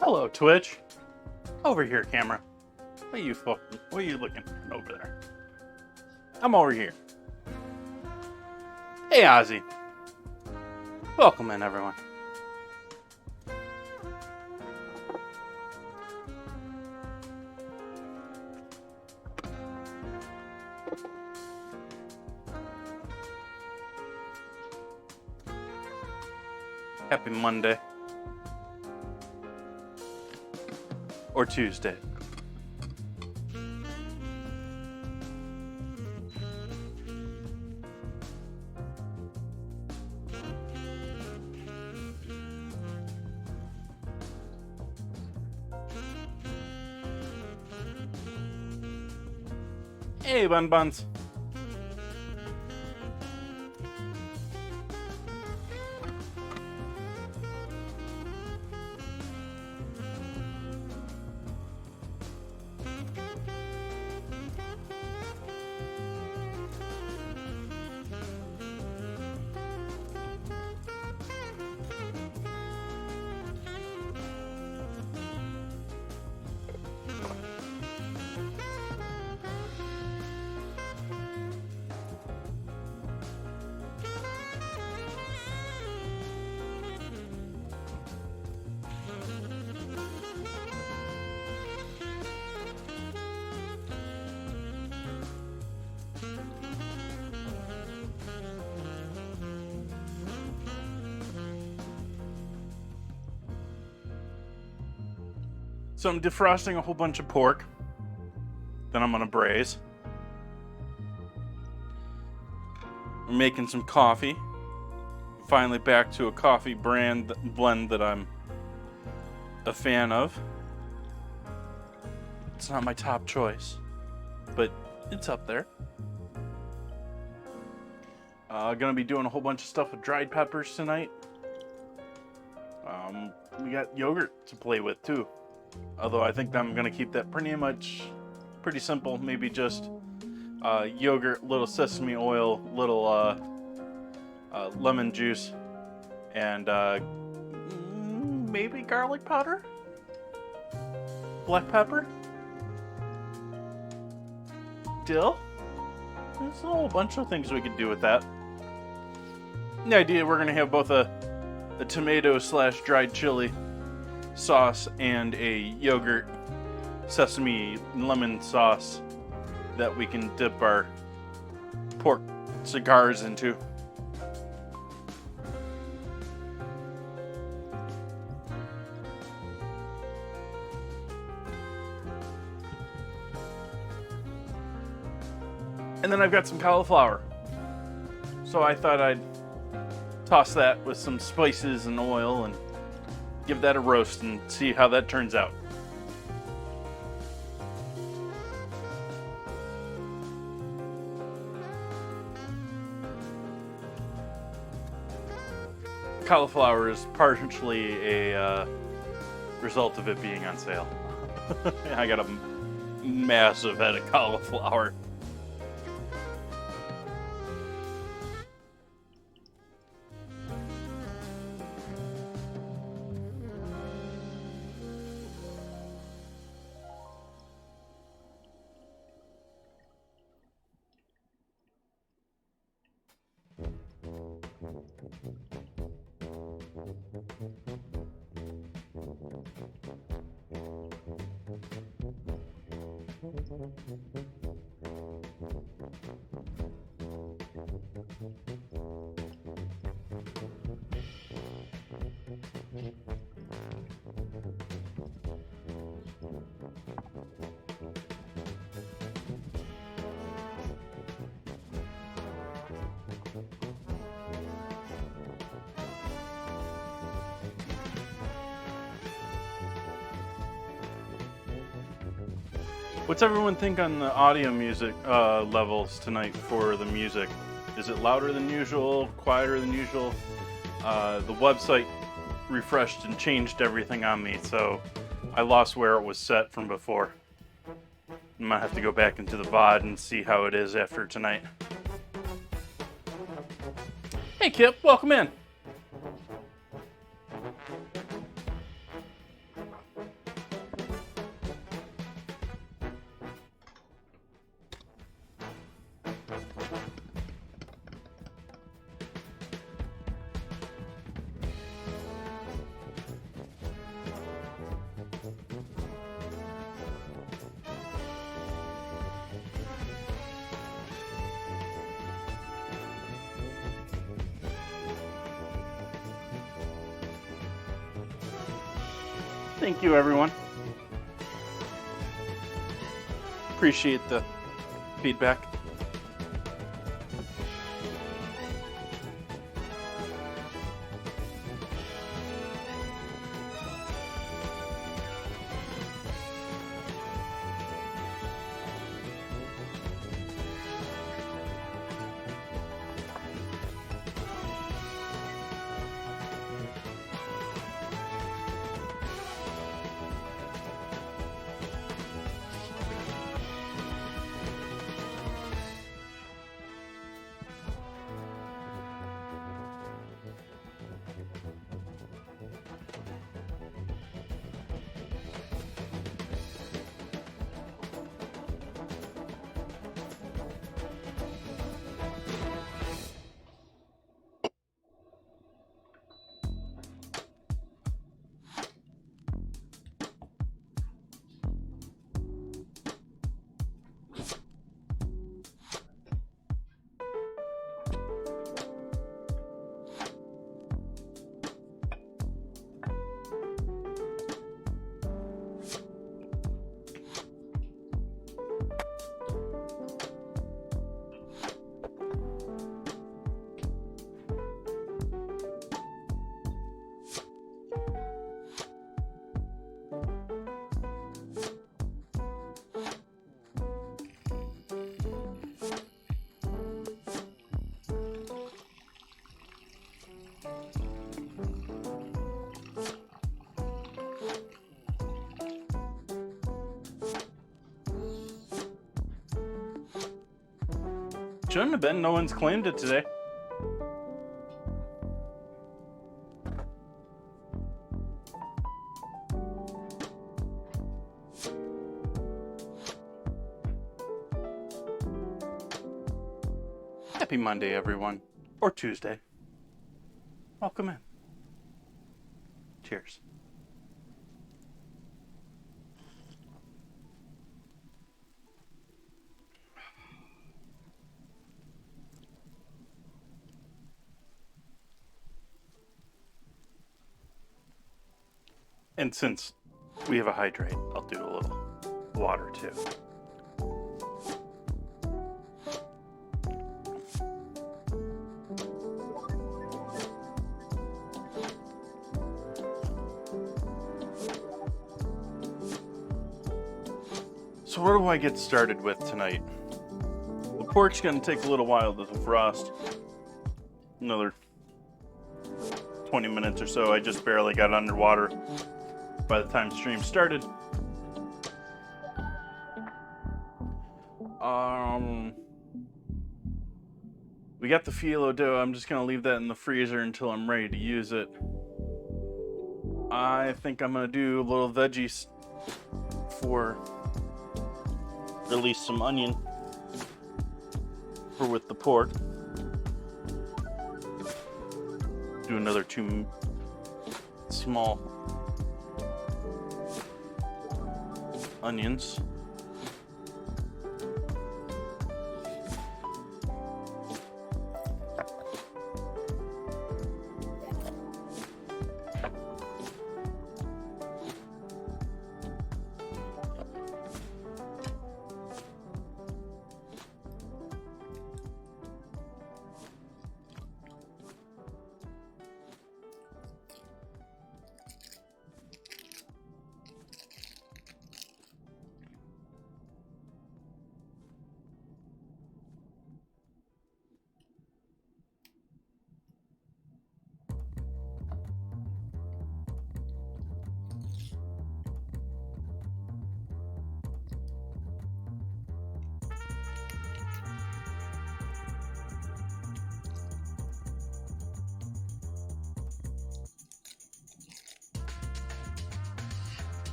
Hello, Twitch. Over here, camera. What are you looking over there? I'm over here. Hey, Ozzy. Welcome in, everyone. Happy Monday. Or Tuesday. Hey, Bun Buns. So I'm defrosting a whole bunch of pork. Then I'm gonna braise. I'm making some coffee. Finally back to a coffee blend that I'm a fan of. It's not my top choice, but it's up there. Gonna be doing a whole bunch of stuff with dried peppers tonight. We got yogurt to play with too. Although I think I'm gonna keep that pretty simple. Maybe just yogurt, little sesame oil, little lemon juice, and maybe garlic powder, black pepper, dill. There's a whole bunch of things we could do with that. The idea, we're gonna have both a tomato / dried chili sauce and a yogurt sesame lemon sauce that we can dip our pork cigars into. And then I've got some cauliflower. So I thought I'd toss that with some spices and oil and give that a roast and see how that turns out. Cauliflower is partially a result of it being on sale. I got a massive head of cauliflower. What's everyone think on the audio music levels tonight for the music? Is it louder than usual, quieter than usual? The website refreshed and changed everything on me, so I lost where it was set from before. I might have to go back into the VOD and see how it is after tonight. Hey Kip, welcome in. Thank you, everyone. Appreciate the feedback. Shouldn't have been. No one's claimed it today. Happy Monday, everyone. Or Tuesday. Welcome in. Cheers. And since we have a hydrate, I'll do a little water too. So what do I get started with tonight? The pork's gonna take a little while to defrost. Another 20 minutes or so. I just barely got underwater by the time stream started. We got the phyllo dough. I'm just gonna leave that in the freezer until I'm ready to use it. I think I'm gonna do a little veggies for release some onion for with the pork. Do another 2 small onions.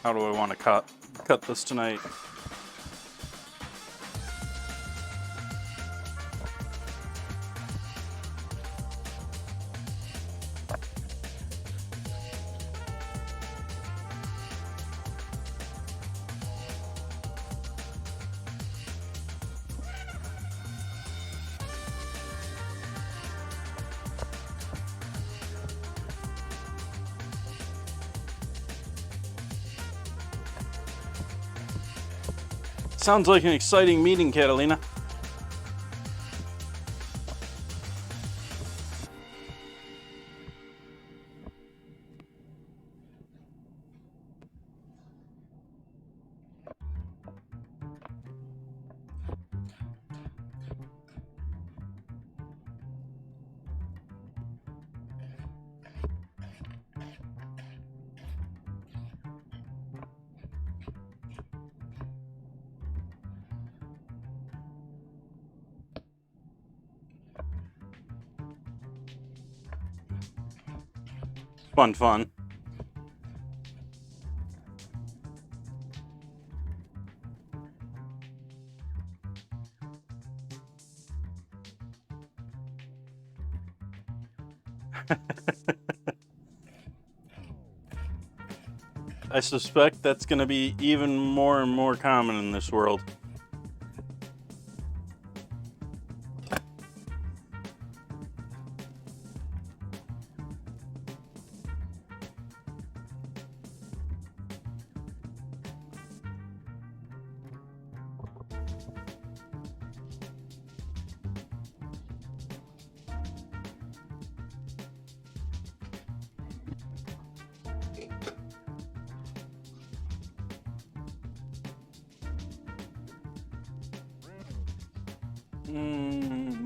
How do I want to cut this tonight? Sounds like an exciting meeting, Catalina. Fun. I suspect that's going to be even more and more common in this world.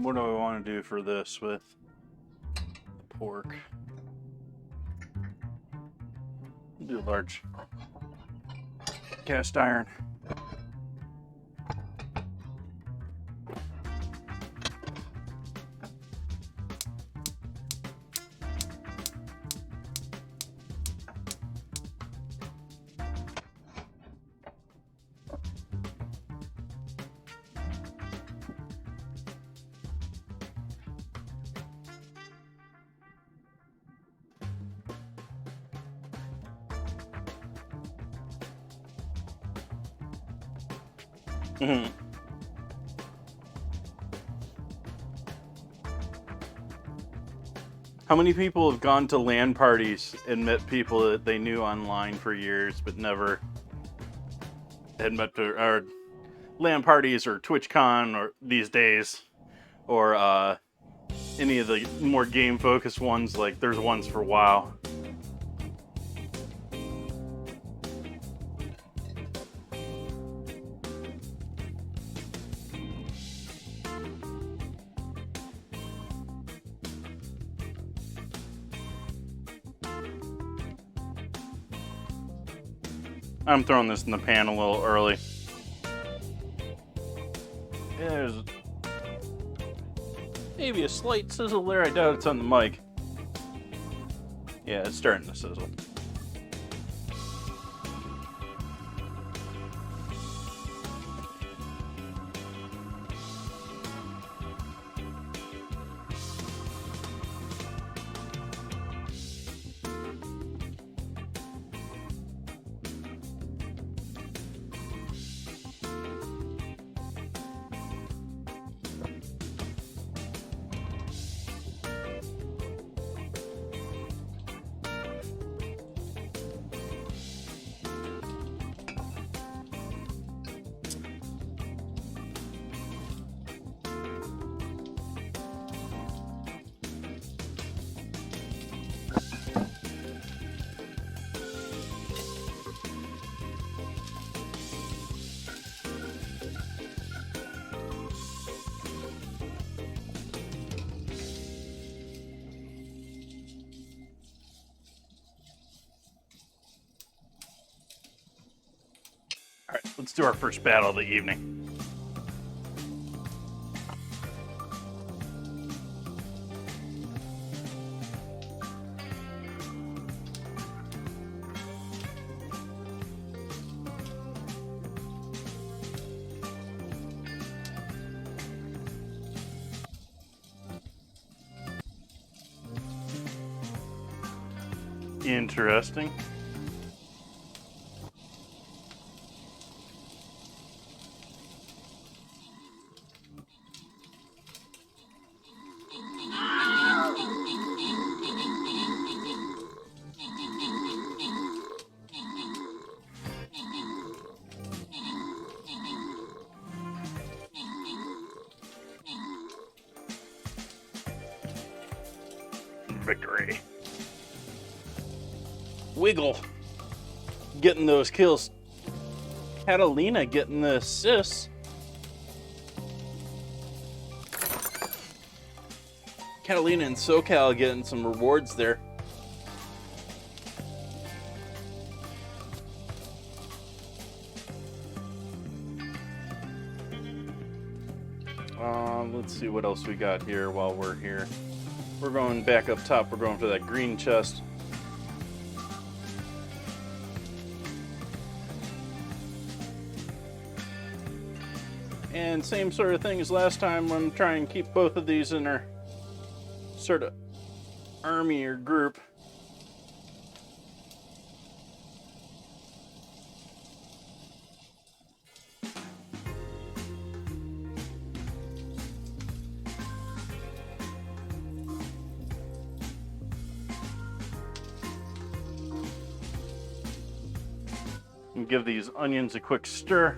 What do I want to do for this with the pork? Do a large cast iron. How many people have gone to LAN parties and met people that they knew online for years but never had met to, or LAN parties or TwitchCon or these days, or any of the more game focused ones, like there's ones for WoW. I'm throwing this in the pan a little early. Yeah, there's maybe a slight sizzle there. I doubt it's on the mic. Yeah, it's starting to sizzle. Alright, let's do our first battle of the evening. Interesting. Victory. Wiggle getting those kills. Catalina getting the assists. Catalina and SoCal getting some rewards there. Let's see what else we got here while we're here. We're going back up top. We're going for that green chest. And same sort of thing as last time. I'm trying to keep both of these in our army or group. And give these onions a quick stir.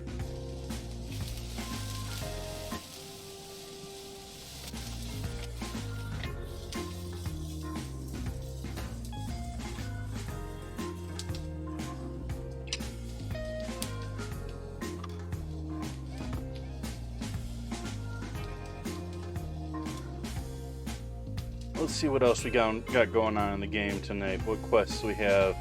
Let's see what else we got going on in the game tonight. What quests we have.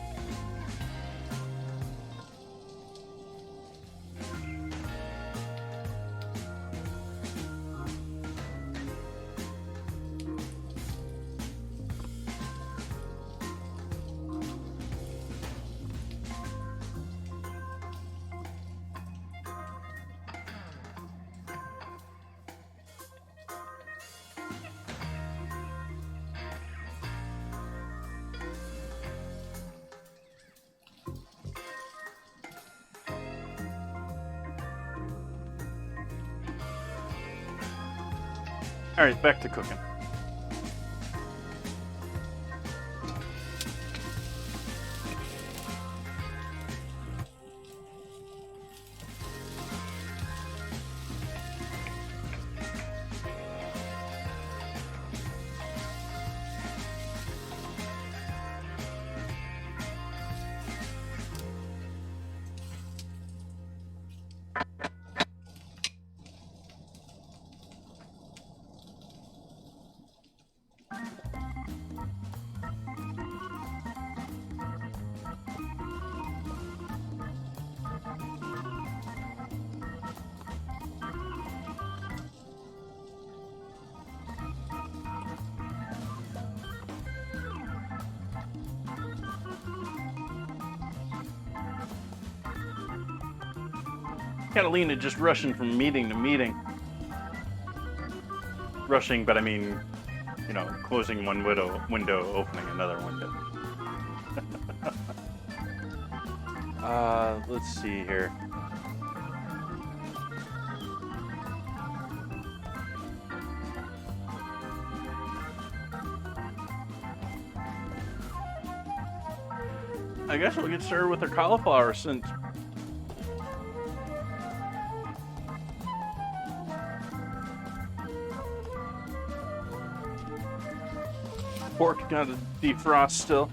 All right, back to cooking. Catalina just rushing from meeting to meeting. Rushing, but I mean, you know, closing one window, opening another window. Let's see here. I guess we'll get started with our cauliflower since pork got to defrost still.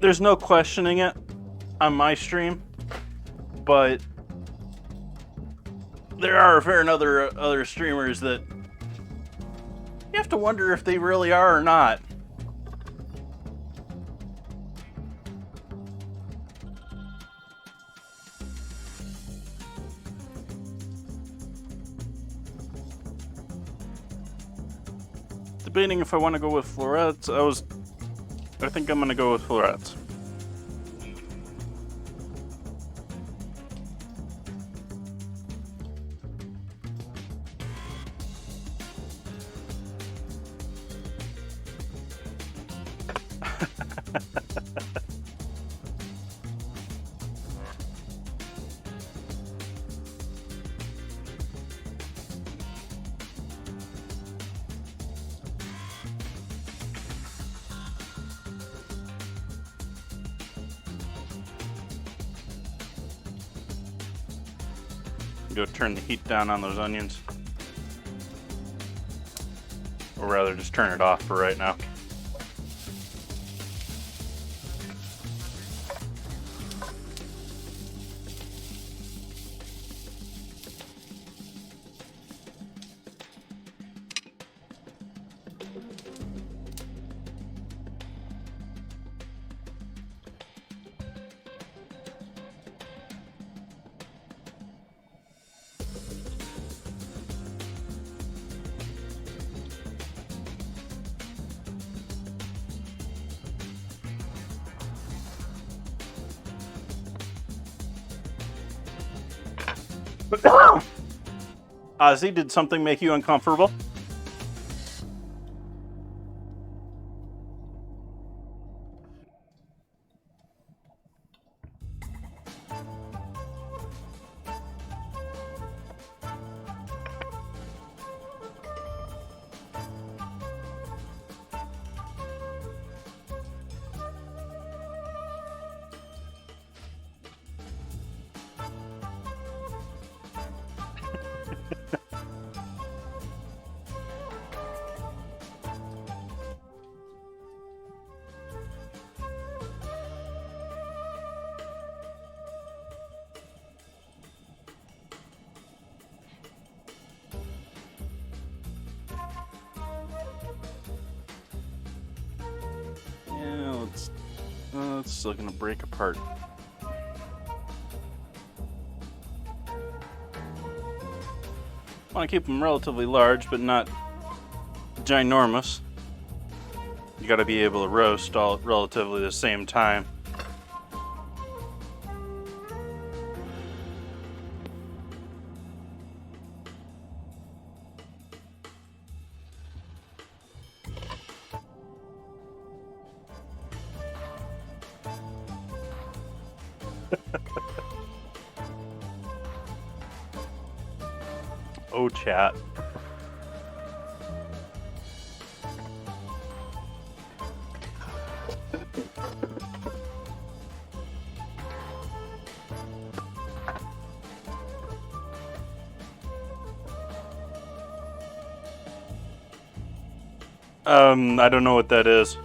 There's no questioning it on my stream, but there are a fair other streamers that you have to wonder if they really are or not. Debating if I want to go with florets. I think I'm gonna go with florets. Go turn the heat down on those onions. Or rather, just turn it off for right now. Ozzy, did something make you uncomfortable? Yeah, it's still gonna break apart. Want to keep them relatively large, but not ginormous. You got to be able to roast all at relatively the same time. Oh, chat. I don't know what that is.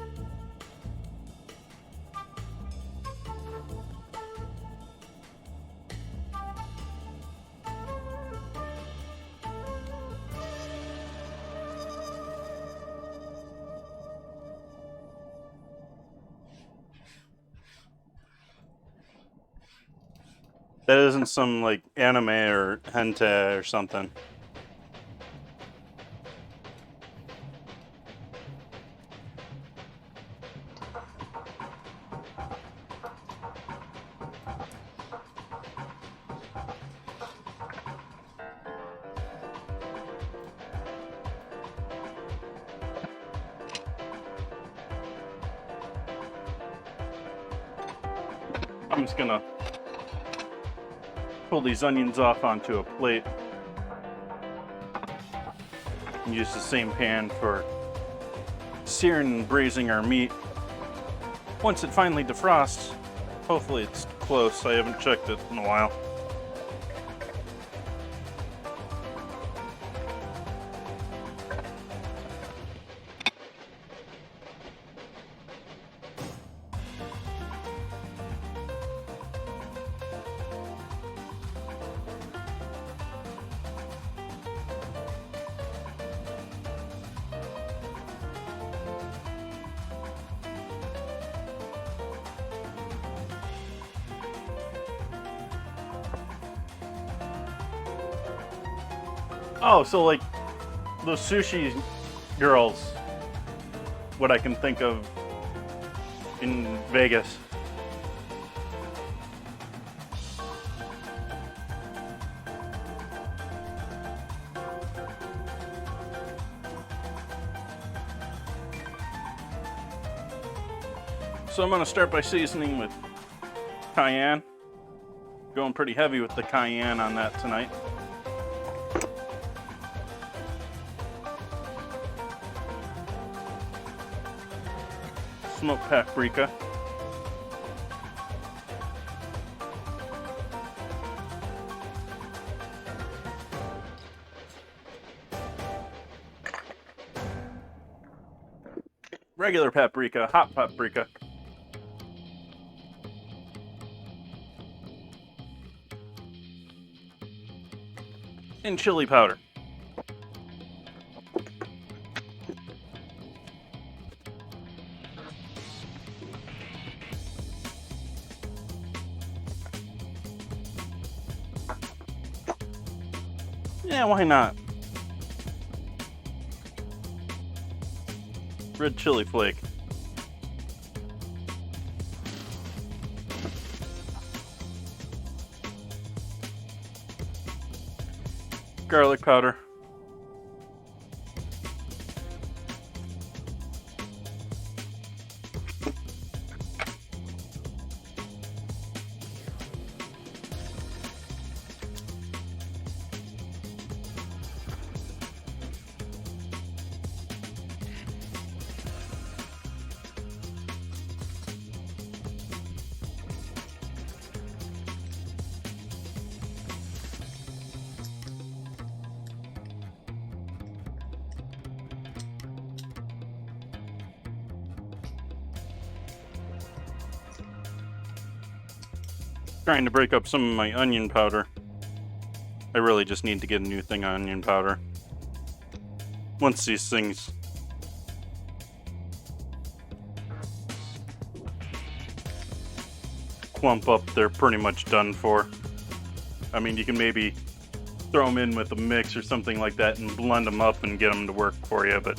That isn't some, like, anime or hentai or something. I'm just gonna pull these onions off onto a plate and use the same pan for searing and braising our meat. Once it finally defrosts, hopefully it's close. I haven't checked it in a while. Oh, so like those sushi girls, what I can think of in Vegas. So I'm going to start by seasoning with cayenne. Going pretty heavy with the cayenne on that tonight. Smoked paprika. regular paprika, hot paprika, and chili powder. Yeah, why not? Red chili flake. Garlic powder. Trying to break up some of my onion powder. I really just need to get a new thing on onion powder. Once these things clump up, they're pretty much done for. I mean, you can maybe throw them in with a mix or something like that and blend them up and get them to work for you, but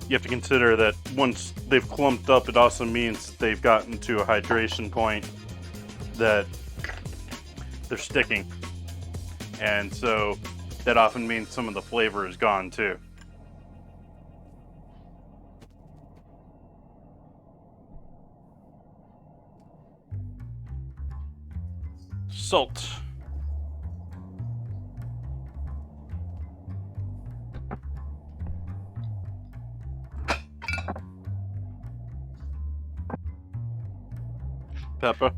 you have to consider that once they've clumped up, it also means that they've gotten to a hydration point that they're sticking. And so that often means some of the flavor is gone too. Salt. Pepper.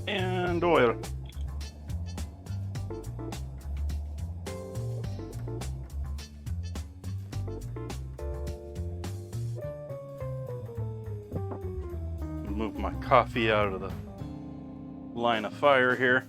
And oil. Move my coffee out of the line of fire here.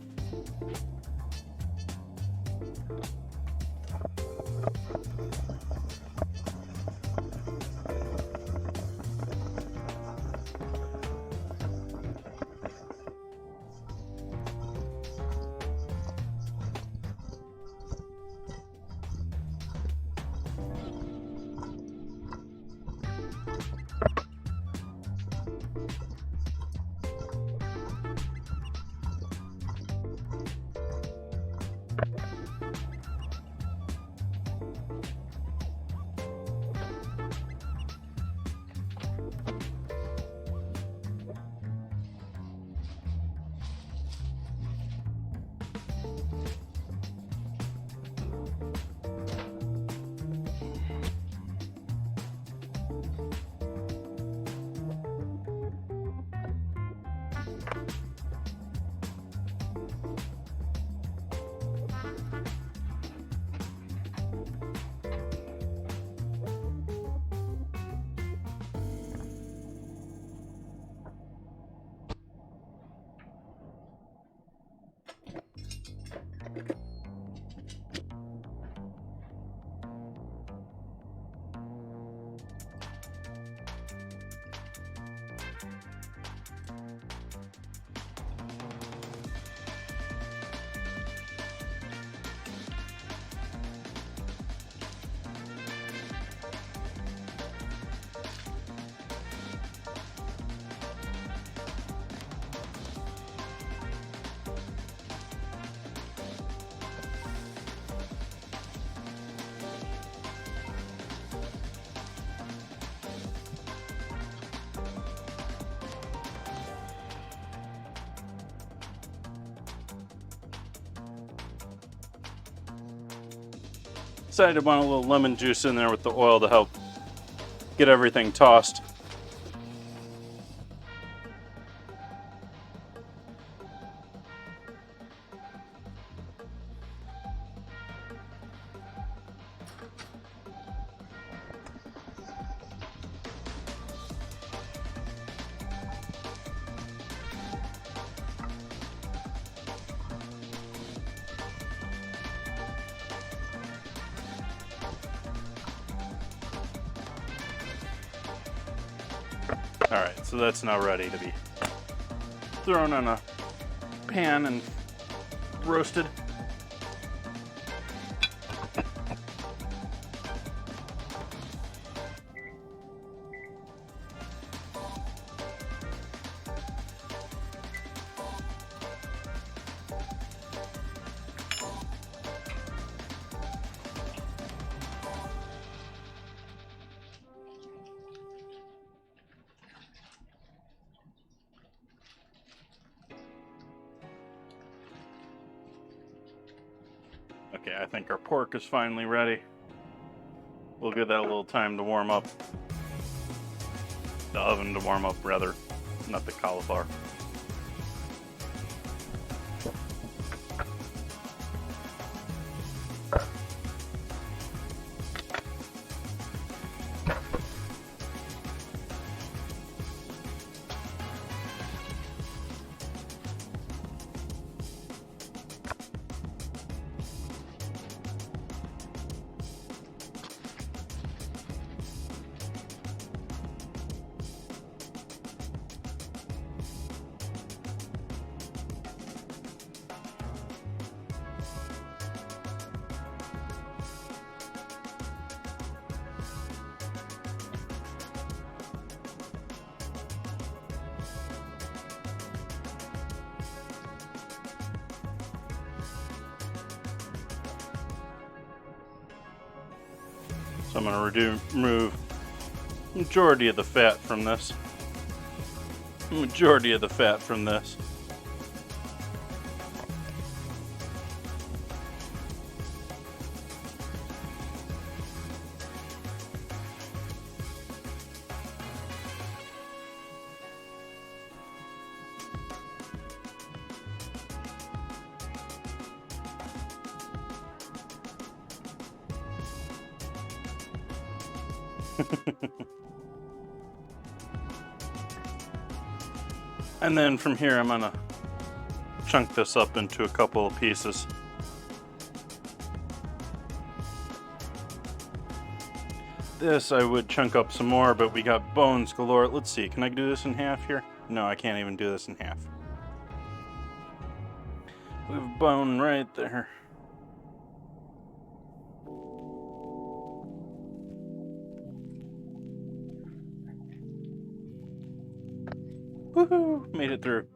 decided I want a little lemon juice in there with the oil to help get everything tossed. Alright, so that's now ready to be thrown on a pan and roasted. Okay, I think our pork is finally ready. We'll give that a little time to warm up. The oven to warm up, rather, not the cauliflower. So I'm going to remove the majority of the fat from this. Majority of the fat from this. And then from here I'm gonna chunk this up into a couple of pieces. This I would chunk up some more, but we got bones galore. Let's see, can I do this in half here? No, I can't even do this in half. We have bone right there. Woohoo! Made it through.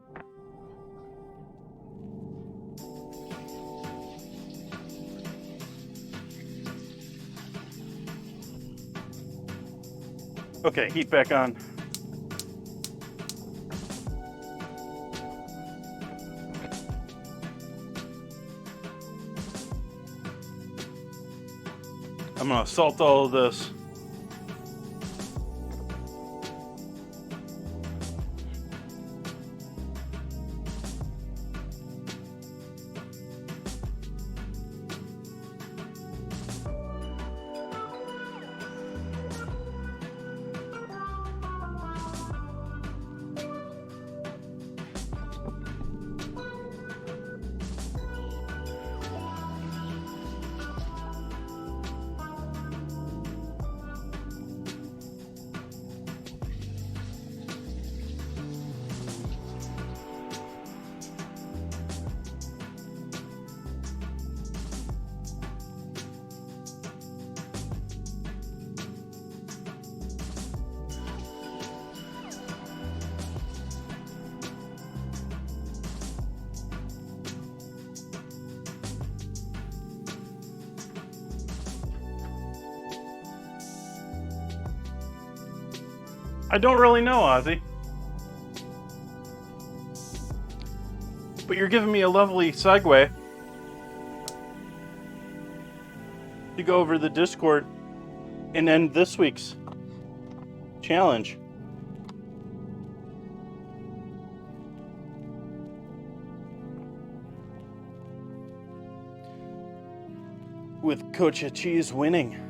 Okay, heat back on. I'm gonna salt all of this. I don't really know, Ozzy. But you're giving me a lovely segue to go over the Discord and end this week's challenge. With Coach Cheese winning.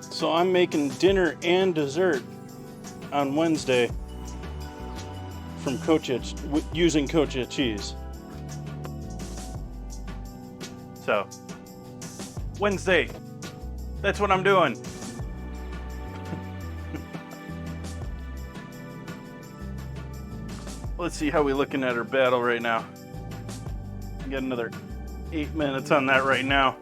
So I'm making dinner and dessert on Wednesday from using Coach Cheese. So Wednesday, that's what I'm doing. Let's see how we're looking at our battle right now. We got another 8 minutes on that right now.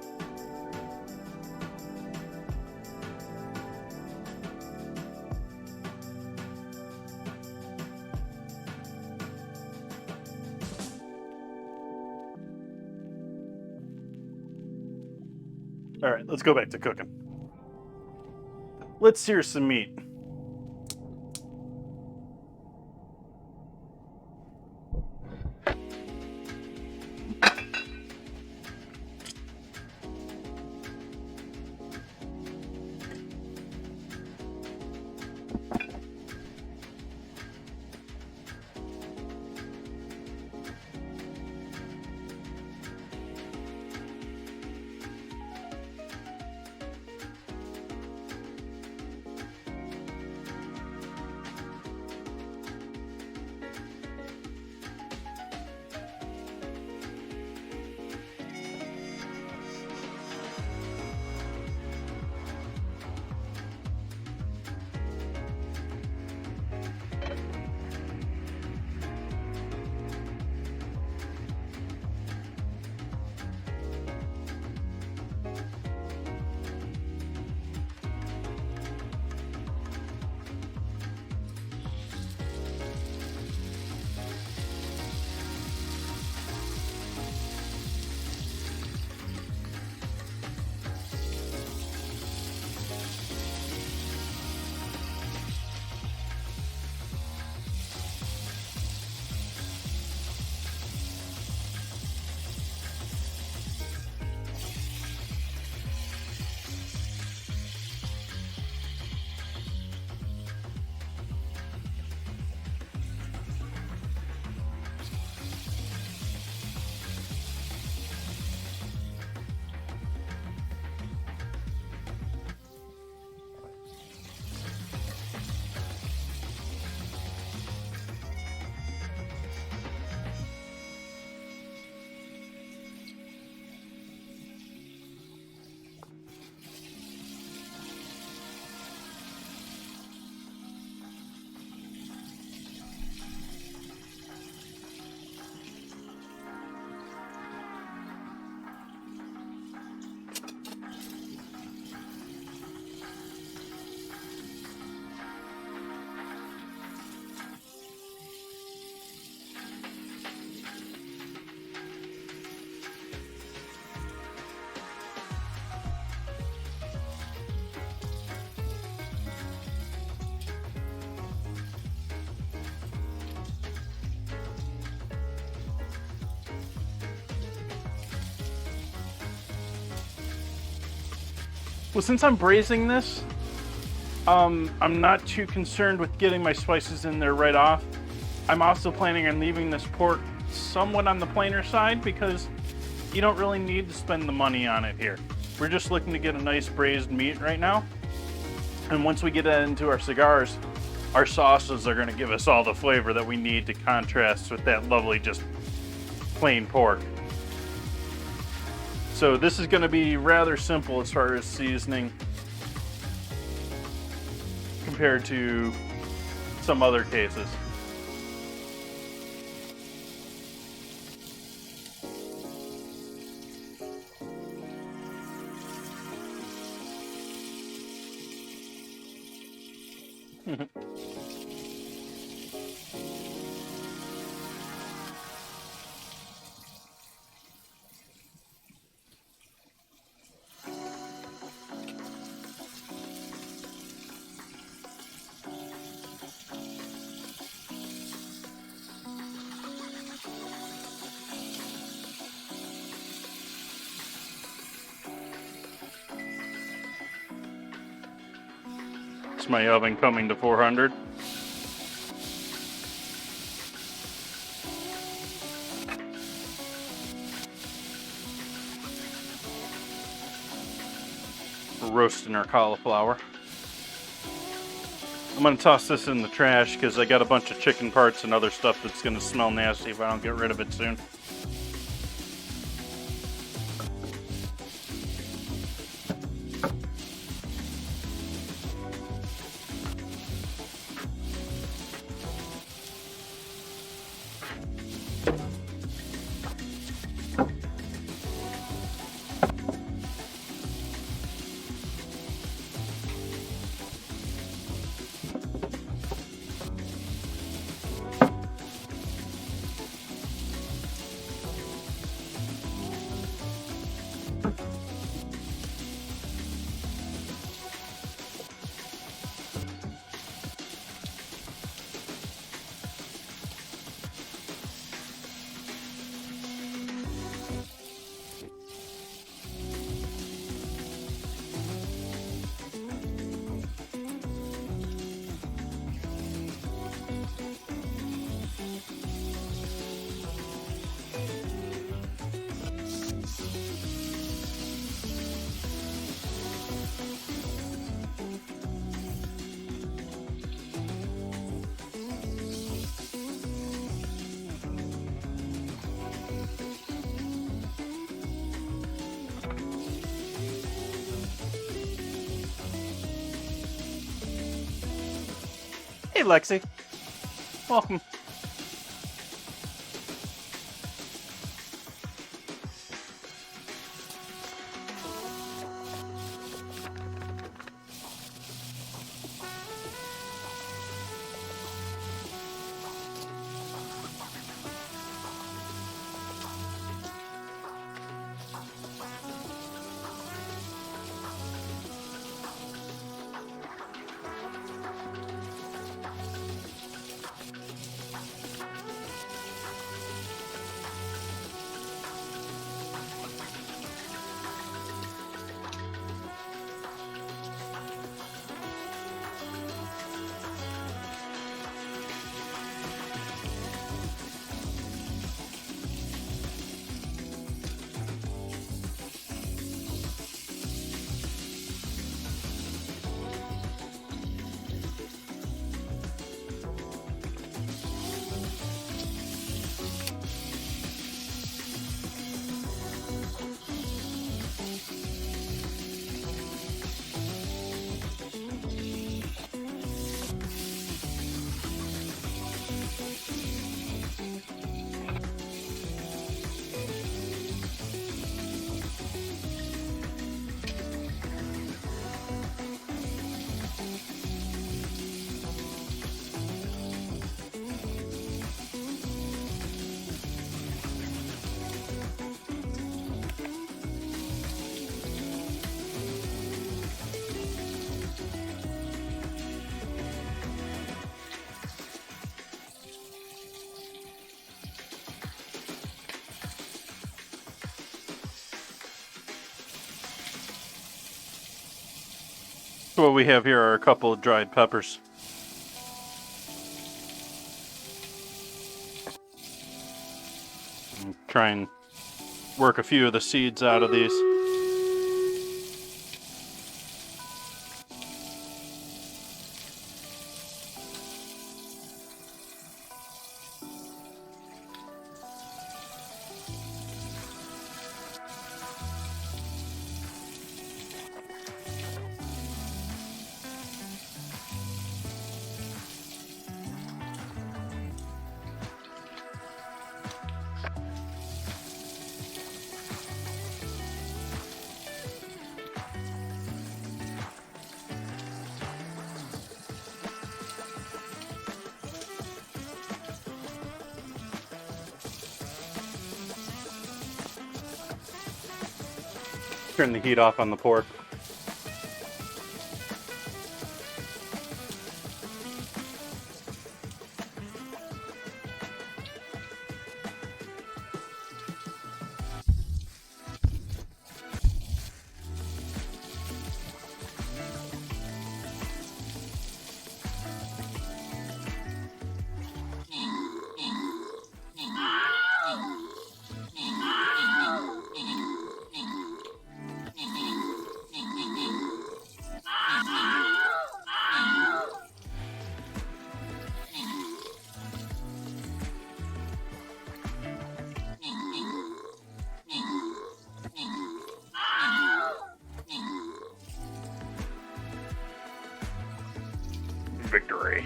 All right, let's go back to cooking. Let's sear some meat. Well, since I'm braising this, I'm not too concerned with getting my spices in there right off. I'm also planning on leaving this pork somewhat on the plainer side because you don't really need to spend the money on it here. We're just looking to get a nice braised meat right now. And once we get that into our cigars, our sauces are going to give us all the flavor that we need to contrast with that lovely just plain pork. So this is going to be rather simple as far as seasoning compared to some other cases. It's my oven coming to 400. We're roasting our cauliflower. I'm going to toss this in the trash because I got a bunch of chicken parts and other stuff that's going to smell nasty if I don't get rid of it soon. Hey, Lexi. Welcome. So what we have here are a couple of dried peppers. Try and work a few of the seeds out of these. Turn the heat off on the pork. Victory.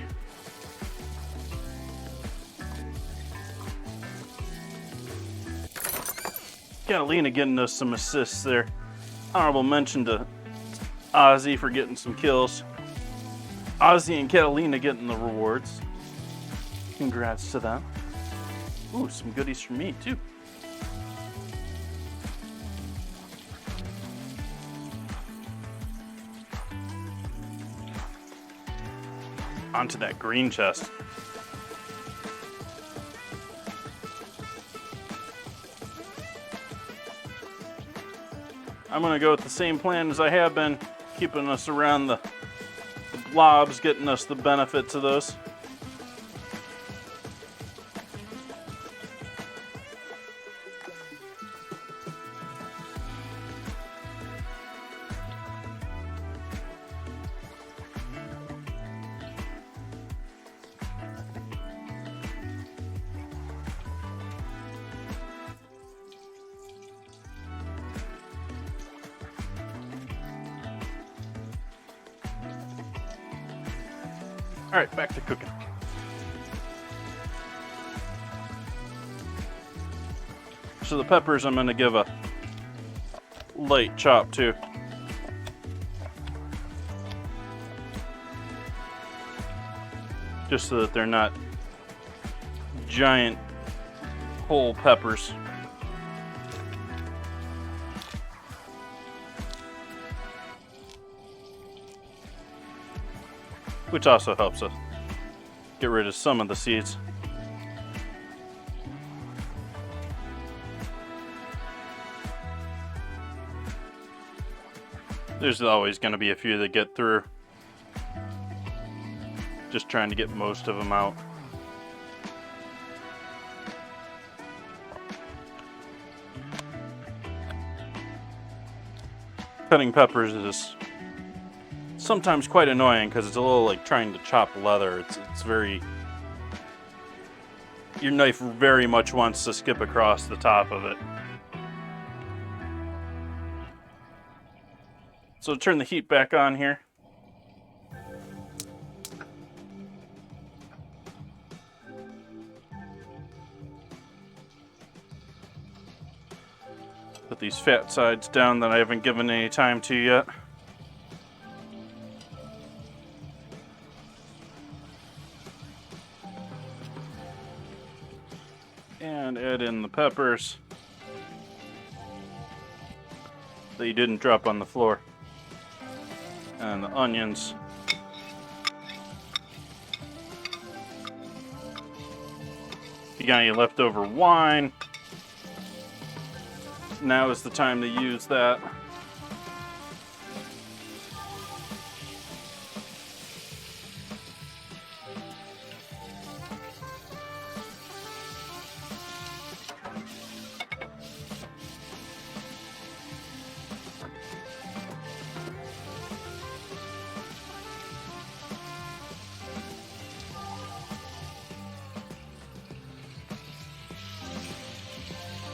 Catalina getting us some assists there. Honorable mention to Ozzy for getting some kills. Ozzy and Catalina getting the rewards. Congrats to them. Ooh, some goodies for me too. Onto that green chest. I'm gonna go with the same plan as I have been, keeping us around the blobs, getting us the benefits of those. All right, back to cooking. So the peppers I'm going to give a light chop to. Just so that they're not giant whole peppers. Which also helps us get rid of some of the seeds. There's always going to be a few that get through. Just trying to get most of them out. Cutting peppers is sometimes quite annoying because it's a little like trying to chop leather. It's very... Your knife very much wants to skip across the top of it. So turn the heat back on here. Put these fat sides down that I haven't given any time to yet. And add in the peppers that you didn't drop on the floor. And the onions. If you got any leftover wine, now is the time to use that.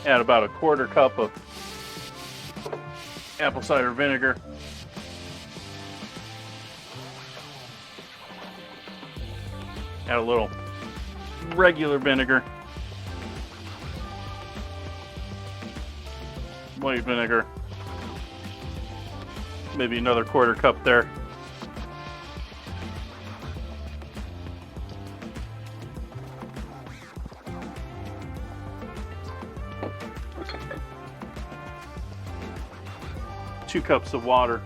Add about a quarter cup of apple cider vinegar. Add a little regular vinegar. White vinegar. Maybe another quarter cup there. 2 cups of water.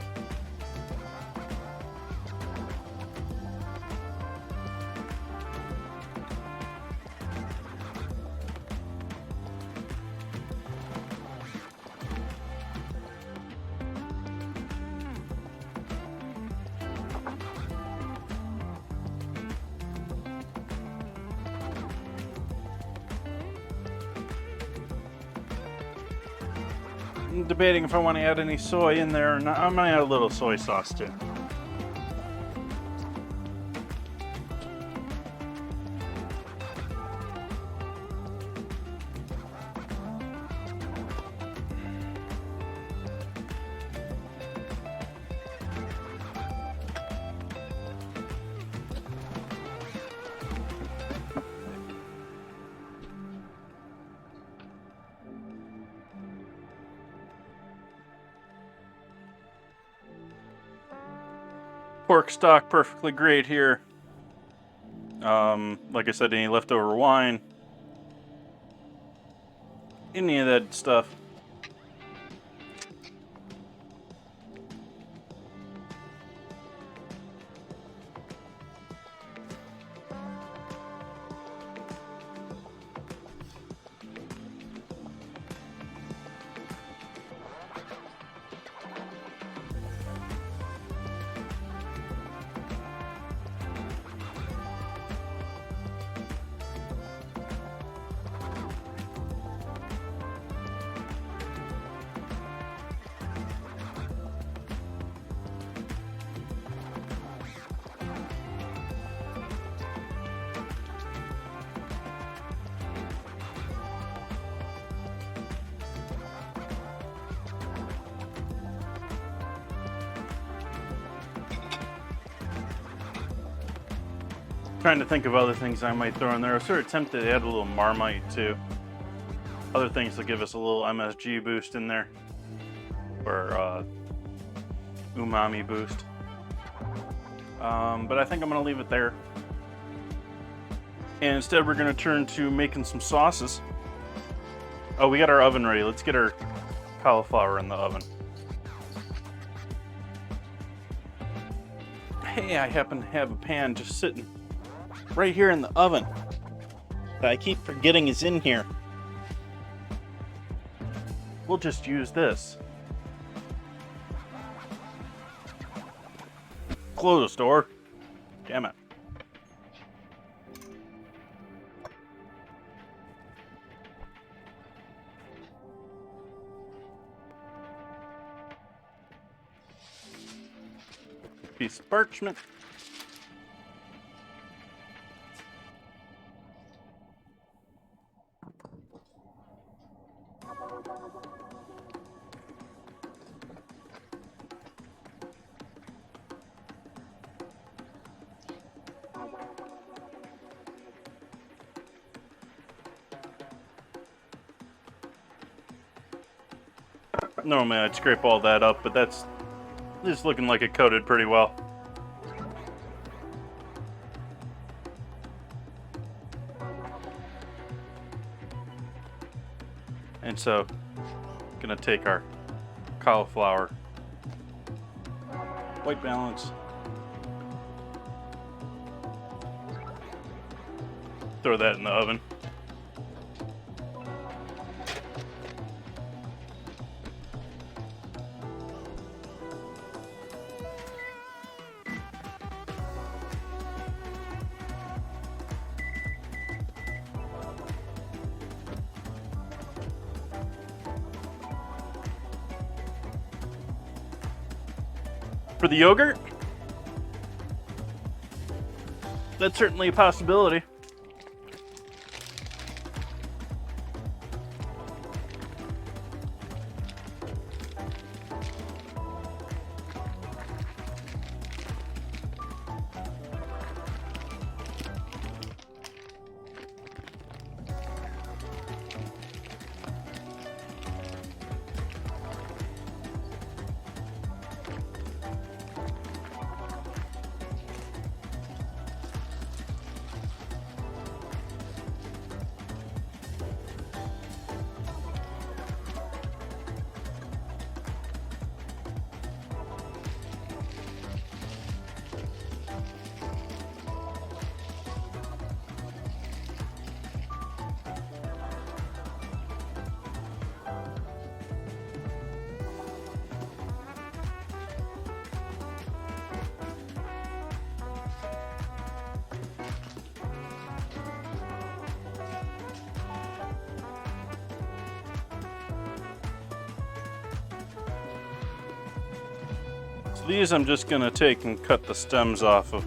I'm debating if I want to add any soy in there or not. I'm going to add a little soy sauce too. Pork stock, perfectly great here. Like I said, any leftover wine, any of that stuff. Trying to think of other things I might throw in there. I was sort of tempted to add a little Marmite too. Other things to give us a little MSG boost in there, or umami boost. But I think I'm going to leave it there. And instead we're going to turn to making some sauces. Oh, we got our oven ready. Let's get our cauliflower in the oven. Hey, I happen to have a pan just sitting right here in the oven that I keep forgetting is in here. We'll just use this. Close the door. Damn it. Piece of parchment. Normally I'd scrape all that up, but that's just looking like it coated pretty well. And so, gonna take our cauliflower, white balance, throw that in the oven. For the yogurt, that's certainly a possibility. So these I'm just gonna take and cut the stems off of.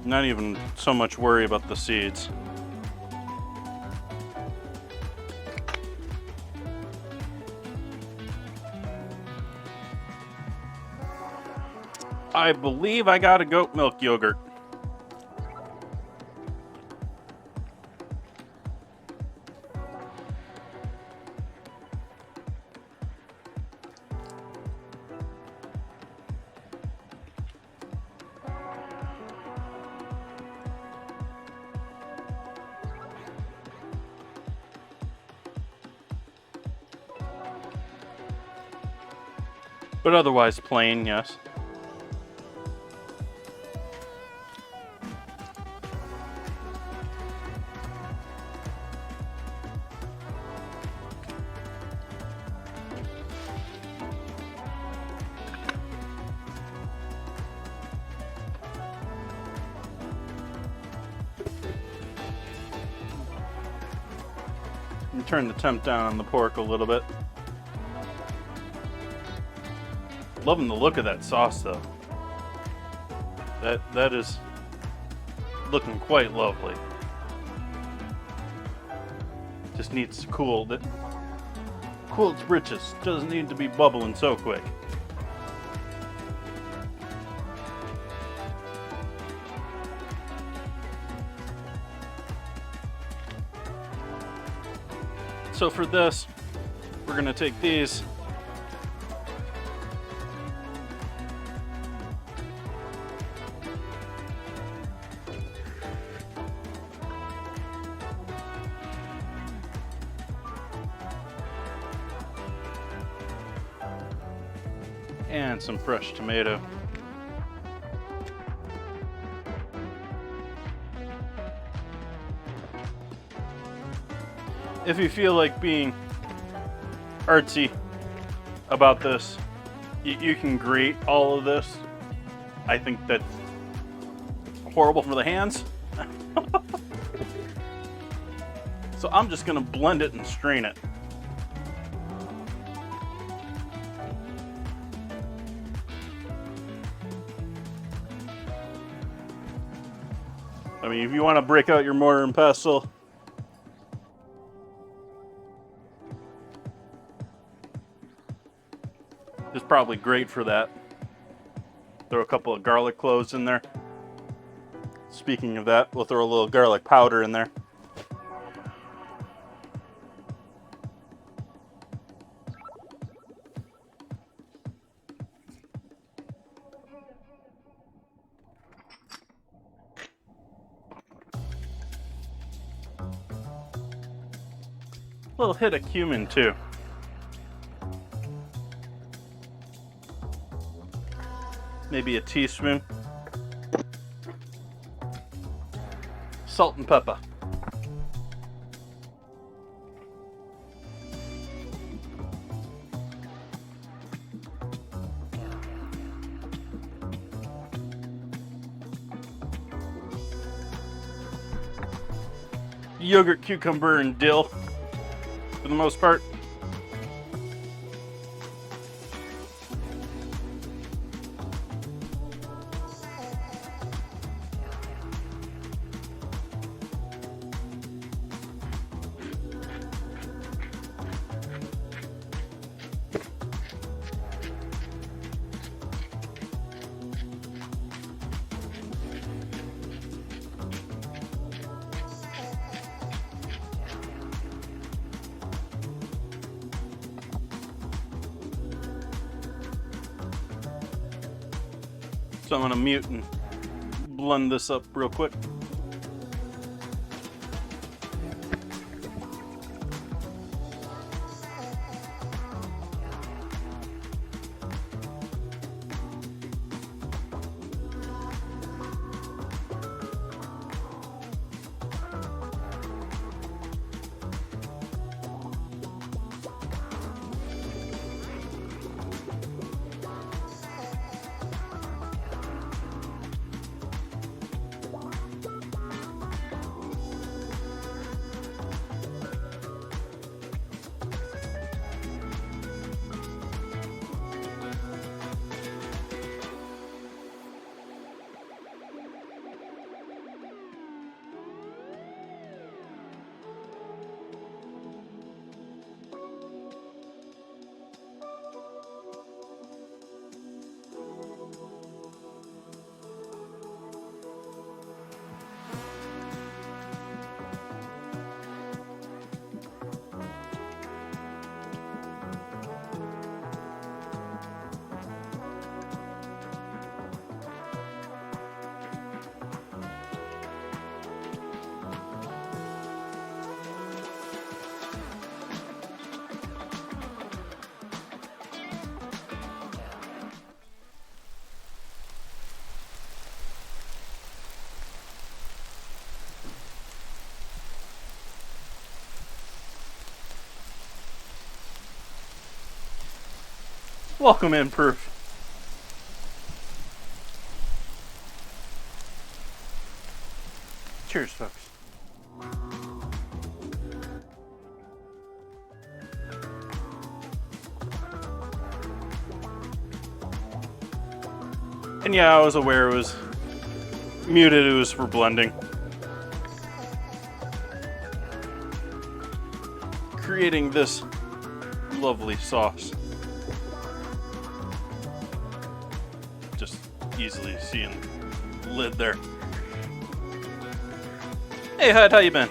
Not even so much worry about the seeds. I believe I got a goat milk yogurt. But otherwise plain, yes. And turn the temp down on the pork a little bit. Loving the look of that sauce, though. That is looking quite lovely. Just needs to cool its britches. Doesn't need to be bubbling so quick. So for this, we're gonna take these. And some fresh tomato. If you feel like being artsy about this, you can grate all of this. I think that's horrible for the hands. So I'm just gonna blend it and strain it. I mean, if you want to break out your mortar and pestle, it's probably great for that. Throw a couple of garlic cloves in there. Speaking of that, we'll throw a little garlic powder in there. A little hit of cumin too. Maybe a teaspoon. Salt and pepper. Yogurt, cucumber, and dill. For the most part. So I'm going to mute and blend this up real quick. Welcome in, Proof. Cheers, folks. And yeah, I was aware it was muted, it was for blending. Creating this lovely sauce. Just easily seeing the lid there. Hey, Hud, how you been?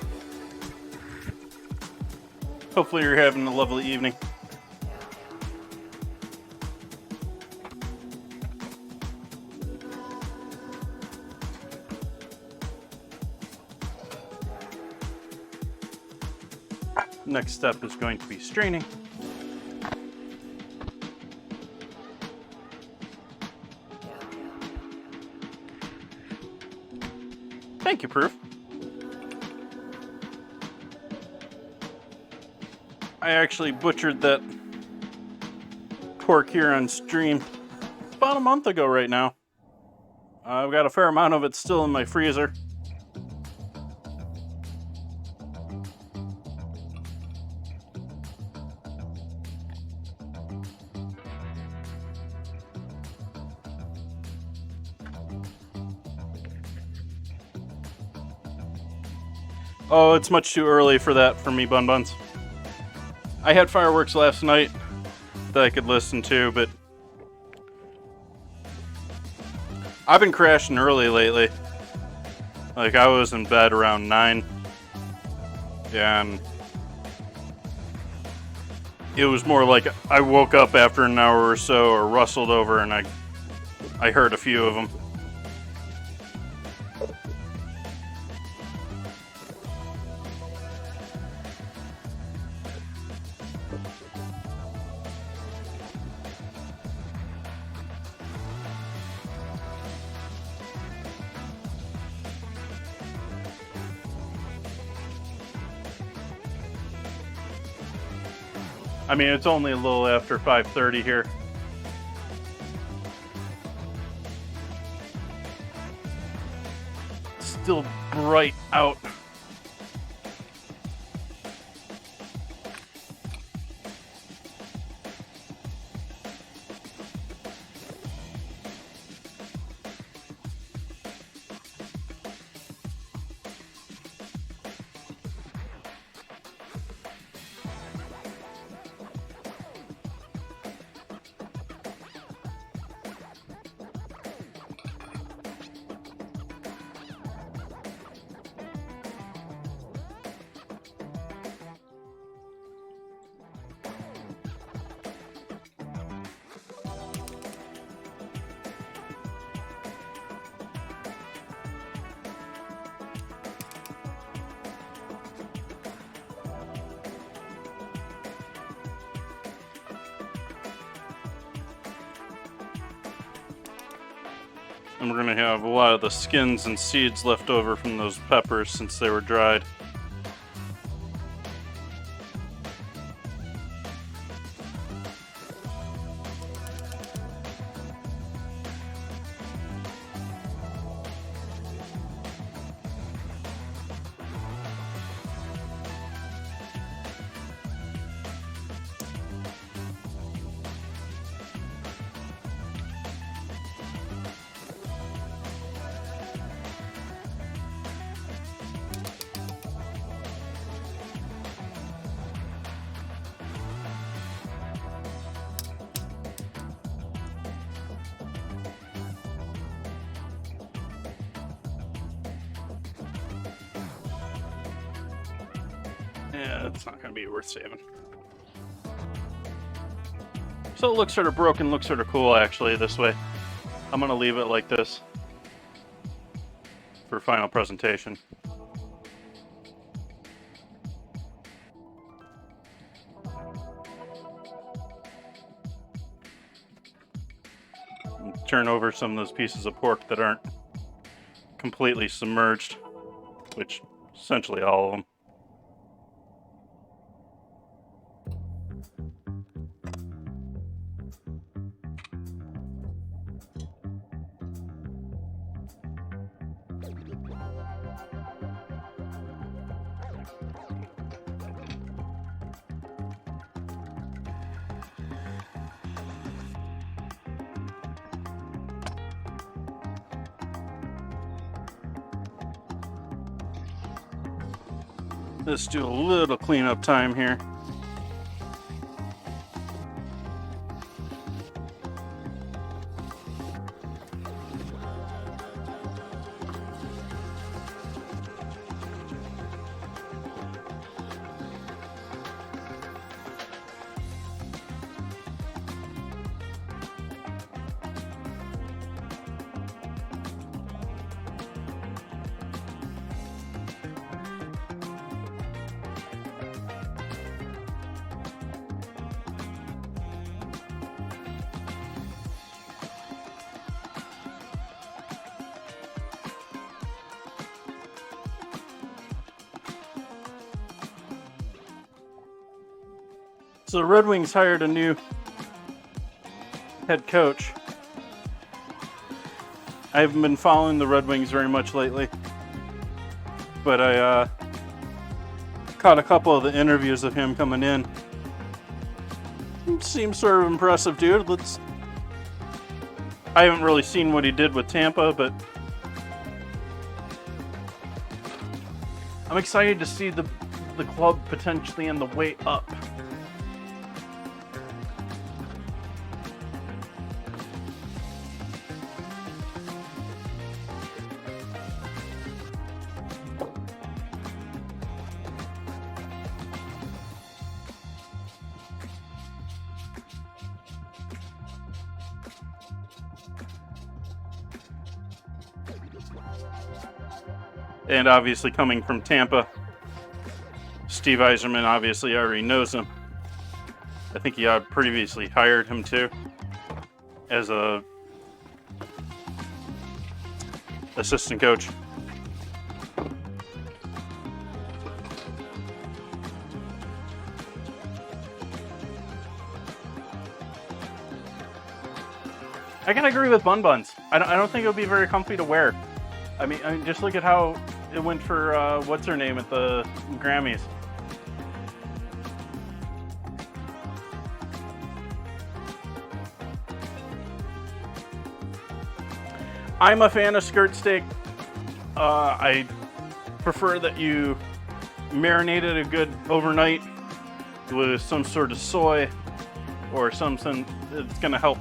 Hopefully you're having a lovely evening. Next step is going to be straining. Thank you, Proof. I actually butchered that pork here on stream about a month ago right now. I've got a fair amount of it still in my freezer. Oh, it's much too early for that for me, Bun Buns. I had fireworks last night that I could listen to, but I've been crashing early lately. Like, I was in bed around 9, and it was more like I woke up after an hour or so, or rustled over, and I heard a few of them. I mean, it's only a little after 5:30 here. It's still bright out. And we're going to have a lot of the skins and seeds left over from those peppers since they were dried. Yeah, it's not going to be worth saving. So it looks sort of broken, looks sort of cool actually this way. I'm going to leave it like this for final presentation. And turn over some of those pieces of pork that aren't completely submerged, which essentially all of them. Let's do a little cleanup time here. So the Red Wings hired a new head coach. I haven't been following the Red Wings very much lately, but I caught a couple of the interviews of him coming in. Seems sort of impressive, dude. I haven't really seen what he did with Tampa, but I'm excited to see the club potentially on the way up. And obviously coming from Tampa, Steve Yzerman obviously already knows him. I think he had previously hired him too as a assistant coach. I can agree with Bun Buns. I don't think it would be very comfy to wear. I mean, just look at how it went for what's her name at the Grammys. I'm a fan of skirt steak. I prefer that you marinate it a good overnight with some sort of soy or something that's going to help,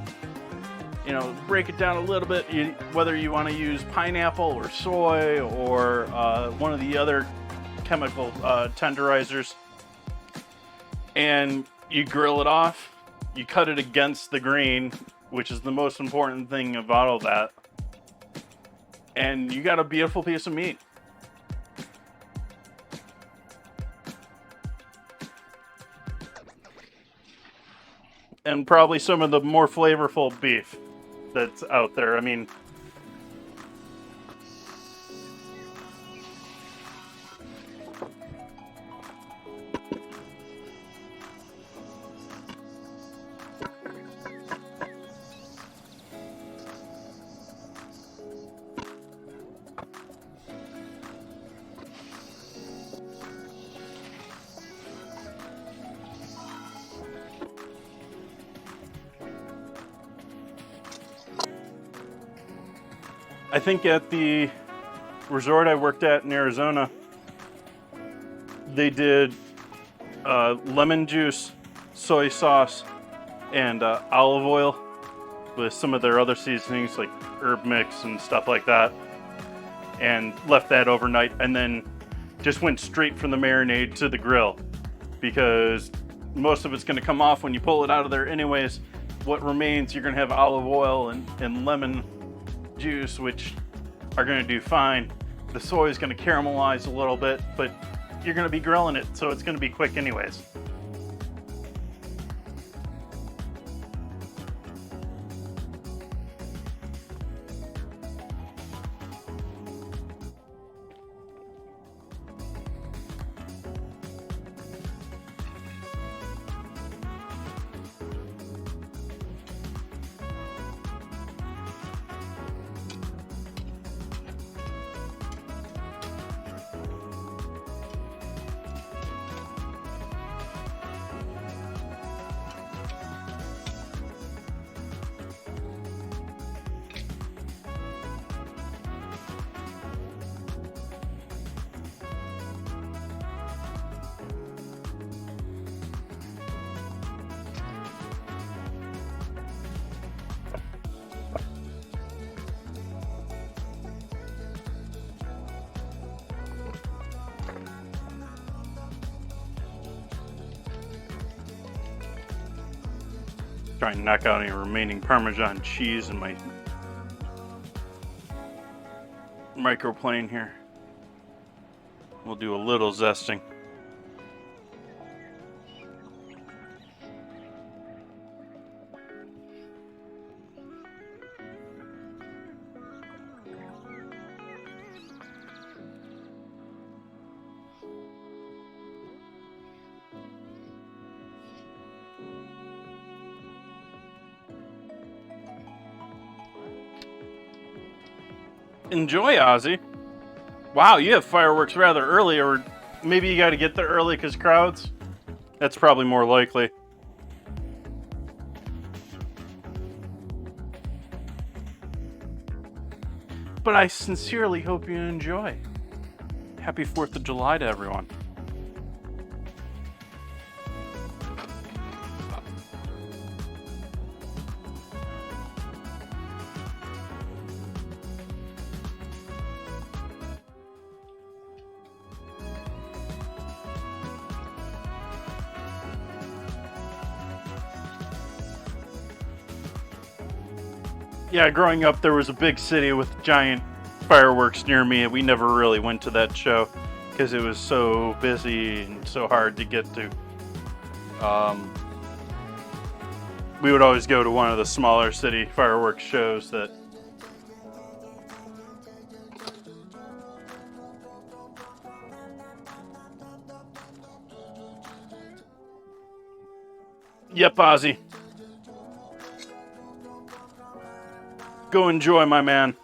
break it down a little bit. Whether you want to use pineapple or soy or one of the other chemical tenderizers, and you grill it off. You cut it against the grain, which is the most important thing about all that. And you got a beautiful piece of meat. And probably some of the more flavorful beef that's out there. I mean, I think at the resort I worked at in Arizona, they did lemon juice, soy sauce, and olive oil with some of their other seasonings like herb mix and stuff like that, and left that overnight, and then just went straight from the marinade to the grill, because most of it's going to come off when you pull it out of there anyways. What remains, you're going to have olive oil and lemon juice, which are going to do fine. The soy is going to caramelize a little bit, but you're going to be grilling it, so it's going to be quick anyways. Try and knock out any remaining Parmesan cheese in my microplane here. We'll do a little zesting. Enjoy, Ozzy. Wow, you have fireworks rather early, or maybe you got to get there early because crowds? That's probably more likely. But I sincerely hope you enjoy. Happy 4th of July to everyone. Yeah, growing up, there was a big city with giant fireworks near me, and we never really went to that show because it was so busy and so hard to get to. We would always go to one of the smaller city fireworks shows that. Yep, Ozzy. Go enjoy, my man.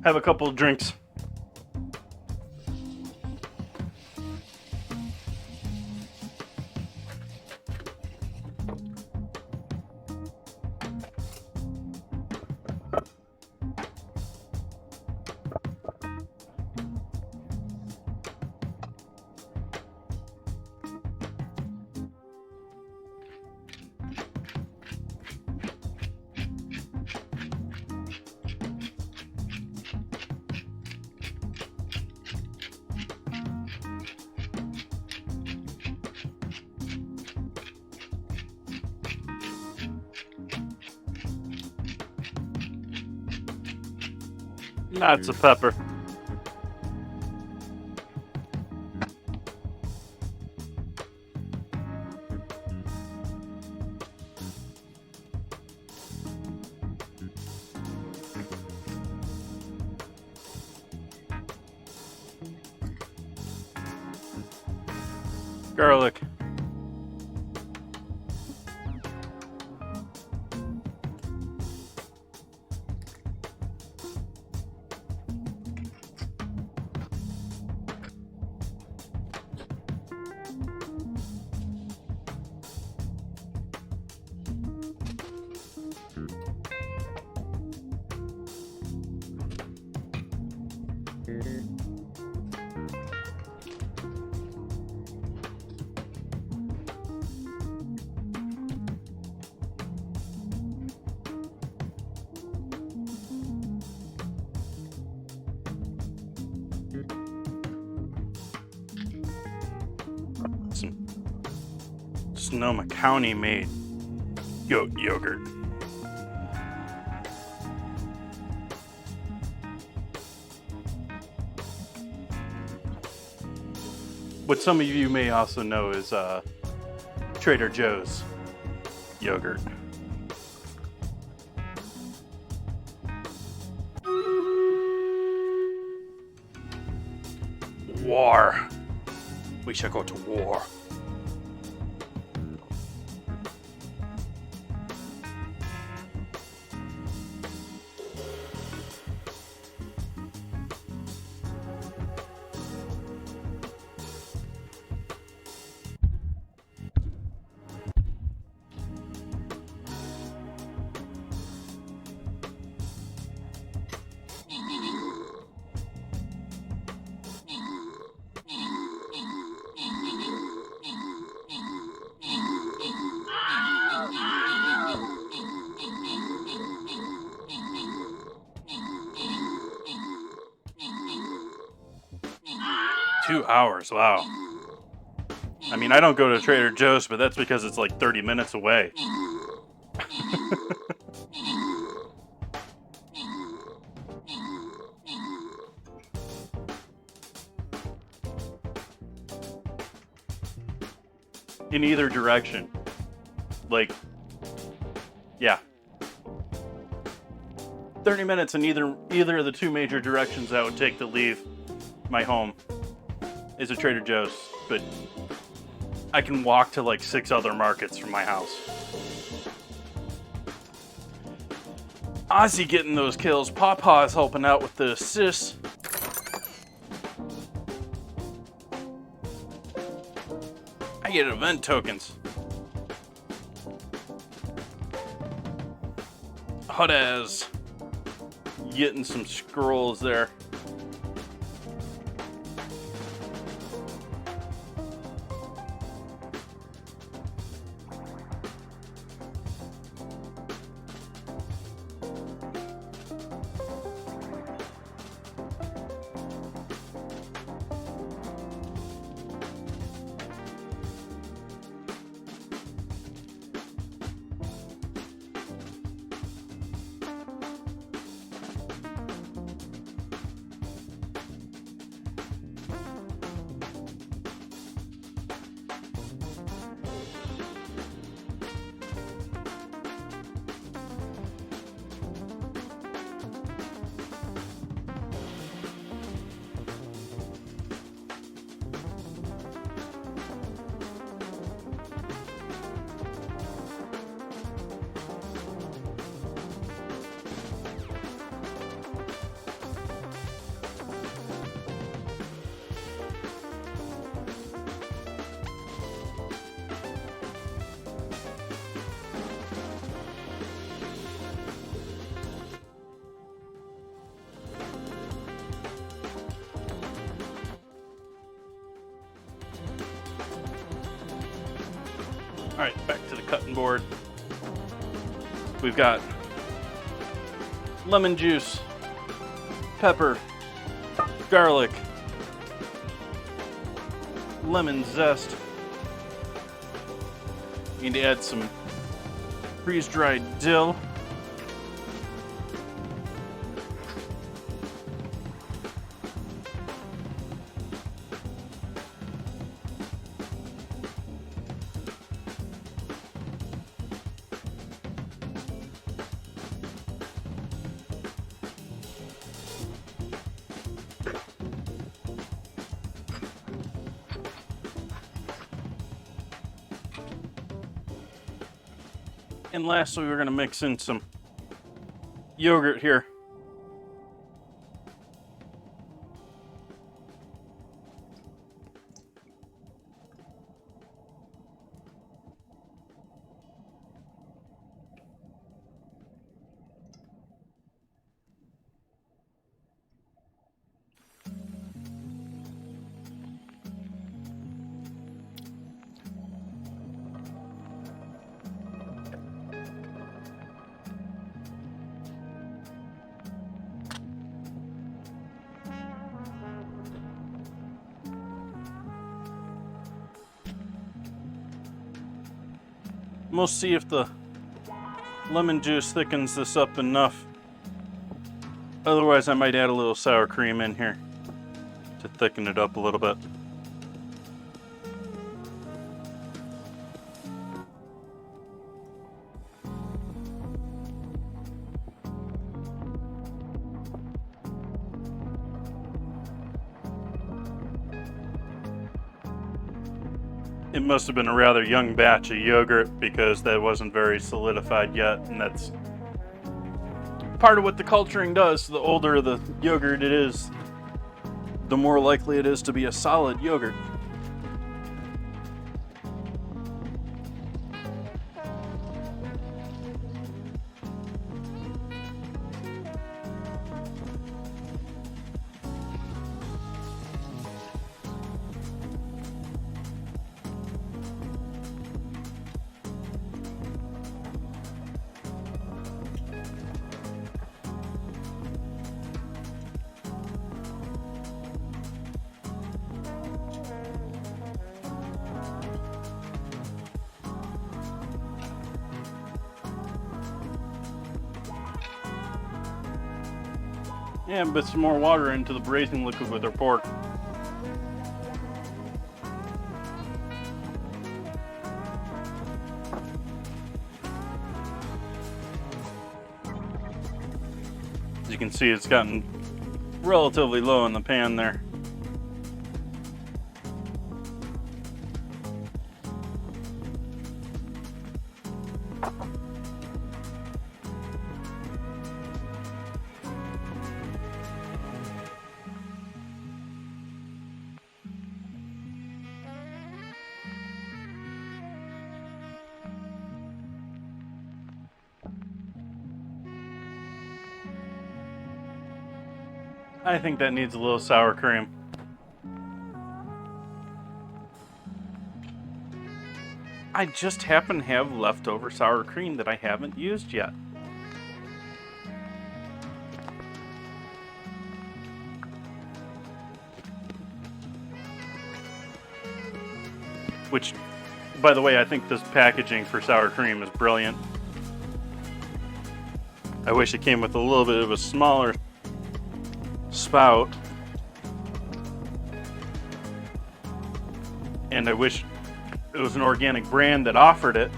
Have a couple of drinks. Lots of pepper. Garlic. Some Sonoma County made goat yogurt. What some of you may also know is Trader Joe's yogurt. War. We shall go to war. Two hours, wow. I mean, I don't go to Trader Joe's, but that's because it's like 30 minutes away. In either direction. Like, yeah. 30 minutes in either of the two major directions I would take to leave my home is a Trader Joe's, but I can walk to like 6 other markets from my house. Ozzy getting those kills. Pawpaw's helping out with the assists. I get event tokens. Hudaz getting some scrolls there. Alright, back to the cutting board. We've got lemon juice, pepper, garlic, lemon zest. Need to add some freeze-dried dill. And lastly, we're going to mix in some yogurt here. We'll see if the lemon juice thickens this up enough. Otherwise, I might add a little sour cream in here to thicken it up a little bit. It must have been a rather young batch of yogurt because that wasn't very solidified yet, and that's part of what the culturing does. The older the yogurt it is, the more likely it is to be a solid yogurt. And put some more water into the braising liquid with our pork. As you can see, it's gotten relatively low in the pan there. I think that needs a little sour cream. I just happen to have leftover sour cream that I haven't used yet. Which, by the way, I think this packaging for sour cream is brilliant. I wish it came with a little bit of a smaller spout. And I wish it was an organic brand that offered it.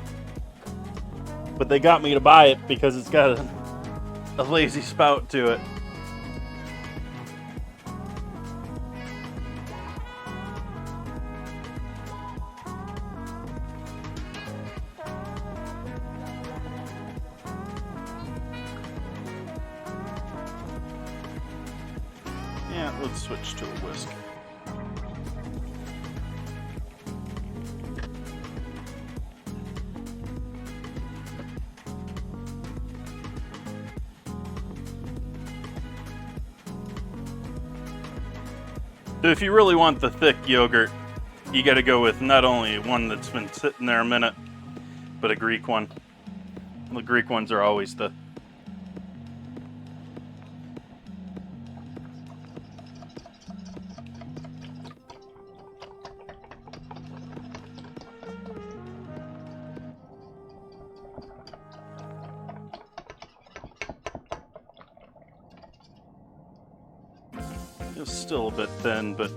But they got me to buy it because it's got a lazy spout to it. Yeah, let's switch to a whisk. So if you really want the thick yogurt, you got to go with not only one that's been sitting there a minute, but a Greek one. The Greek ones are always the It's still a bit thin, but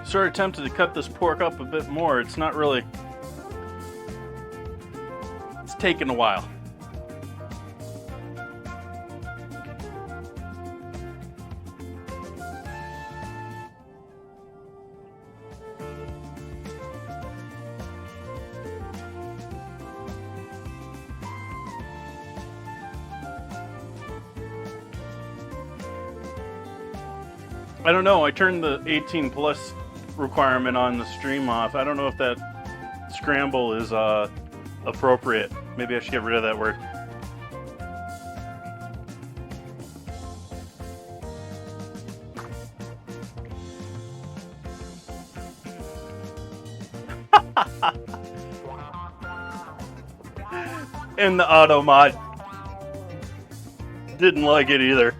sort of tempted to cut this pork up a bit more. It's not really. It's taken a while. I don't know. I turned the 18 plus requirement on the stream off. I don't know if that scramble is appropriate. Maybe I should get rid of that word. And the auto mod didn't like it either.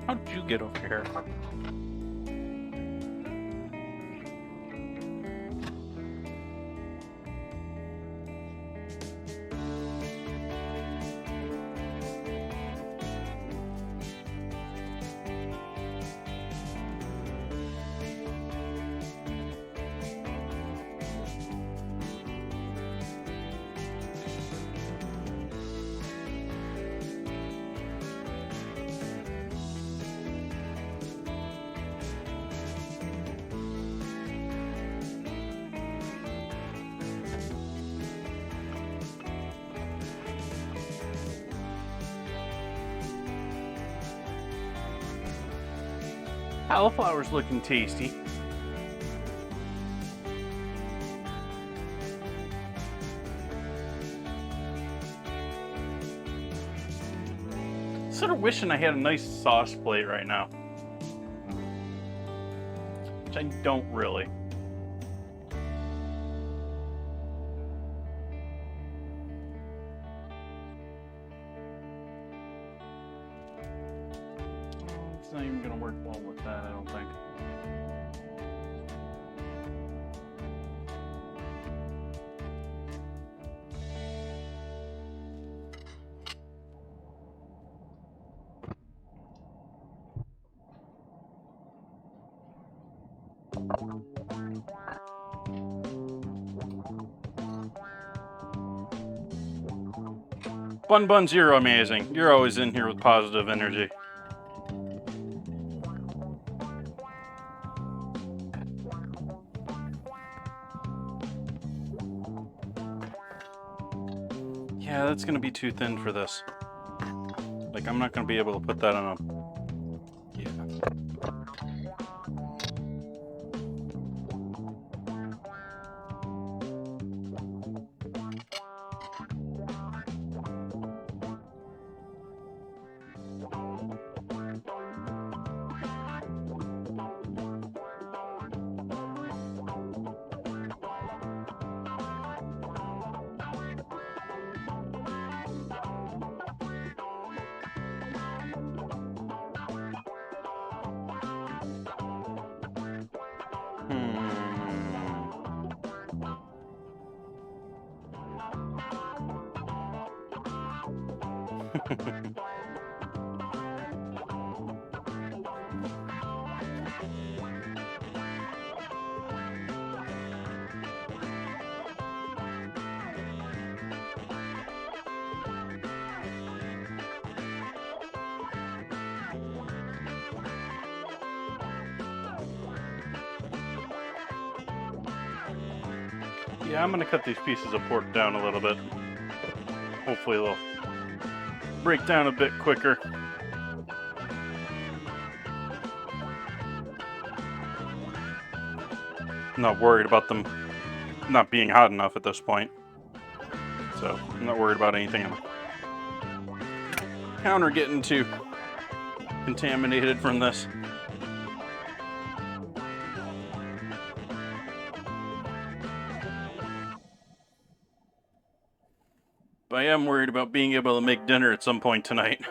How'd you get over here? Cauliflower's looking tasty. Sort of wishing I had a nice sauce plate right now. Which I don't really. It's not even gonna work well with that, I don't think. Bun you're amazing. You're always in here with positive energy. Yeah, that's gonna be too thin for this. Like, I'm not gonna be able to put that on a... Yeah. Yeah, I'm gonna cut these pieces of pork down a little bit. Hopefully they'll break down a bit quicker. I'm not worried about them not being hot enough at this point. So, I'm not worried about anything on the counter getting too contaminated from this. But I am worried about being able to make dinner at some point tonight.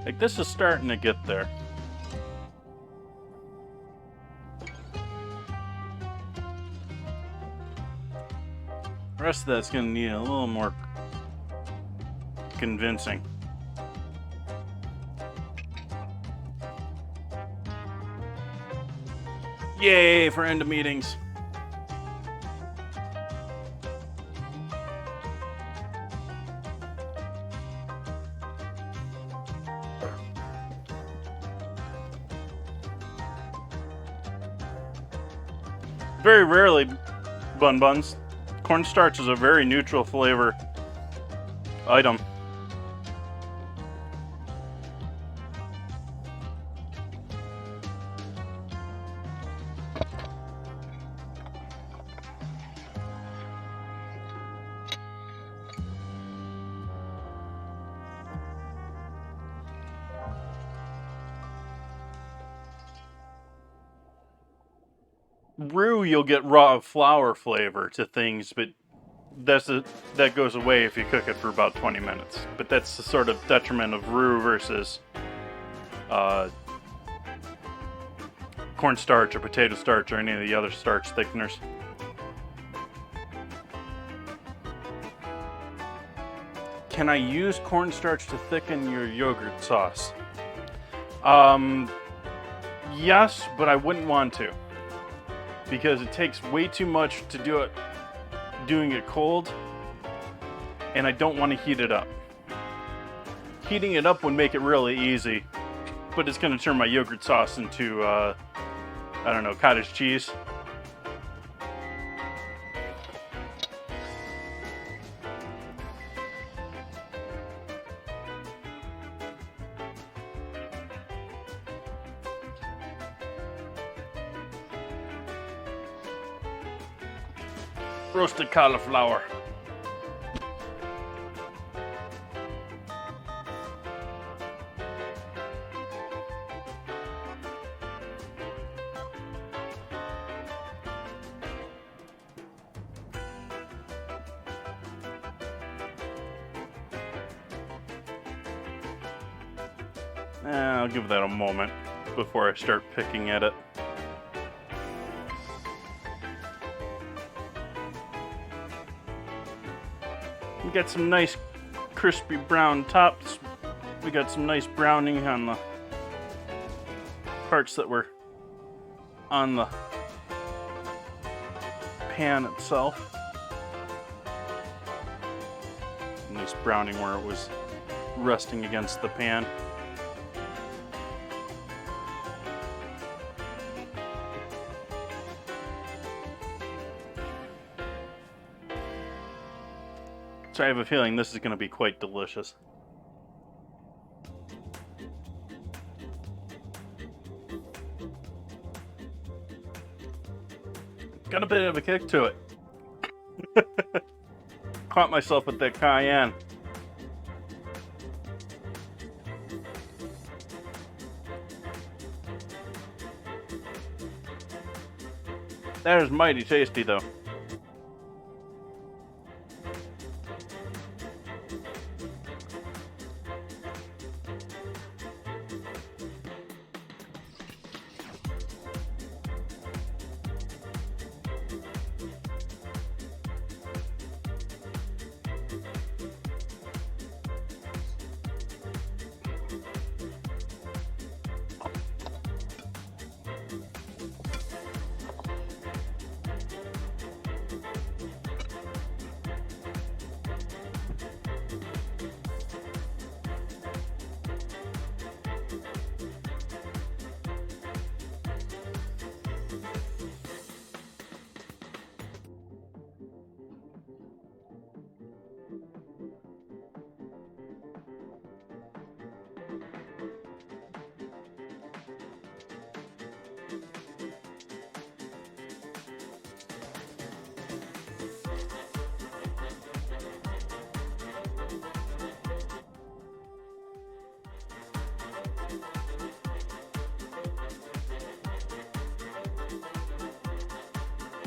Like, this is starting to get there. The rest of that's going to need a little more convincing. Yay for end of meetings. Very rarely, Bun Buns. Cornstarch is a very neutral flavor item. Roux, you'll get raw flour flavor to things, but that goes away if you cook it for about 20 minutes. But that's the sort of detriment of roux versus cornstarch or potato starch or any of the other starch thickeners. Can I use cornstarch to thicken your yogurt sauce? Yes, but I wouldn't want to, because it takes way too much to do it doing it cold, and I don't want to heat it up. Heating it up would make it really easy, but it's going to turn my yogurt sauce into, I don't know, cottage cheese. Roasted cauliflower. I'll give that a moment before I start picking at it. We got some nice crispy brown tops. We got some nice browning on the parts that were on the pan itself. Nice browning where it was resting against the pan. So I have a feeling this is going to be quite delicious. Got a bit of a kick to it. Caught myself with that cayenne. That is mighty tasty though.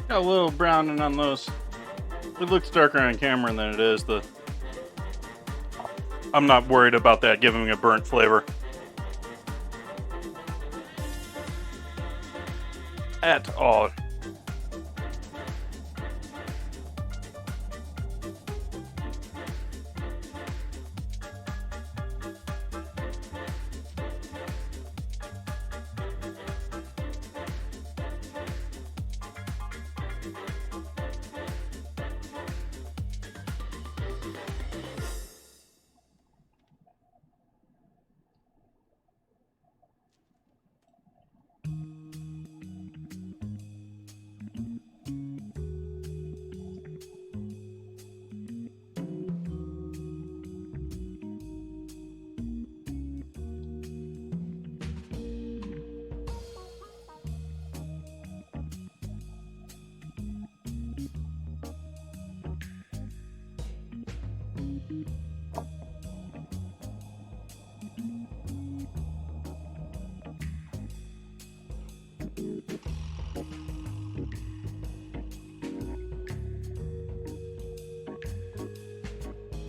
Got a little browning on those. It looks darker on camera than it is. I'm not worried about that giving a burnt flavor at all.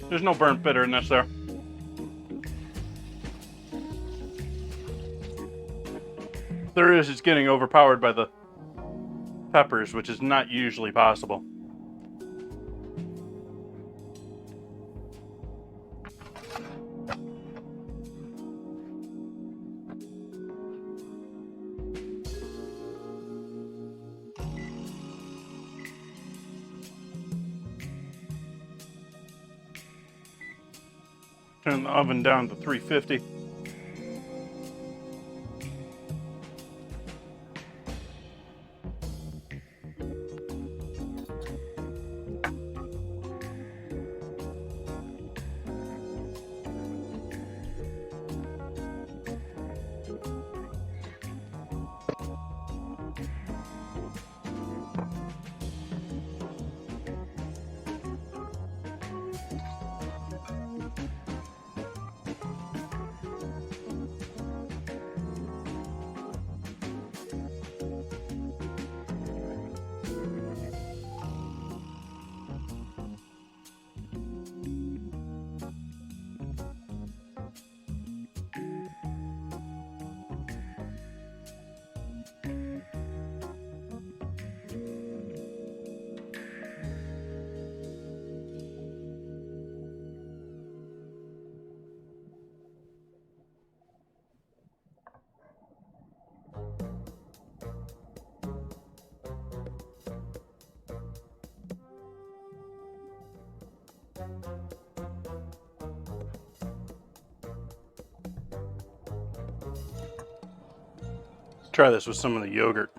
There's no burnt bitterness there. There is, it's getting overpowered by the peppers, which is not usually possible. Turn the oven down to 350. Try this with some of the yogurt.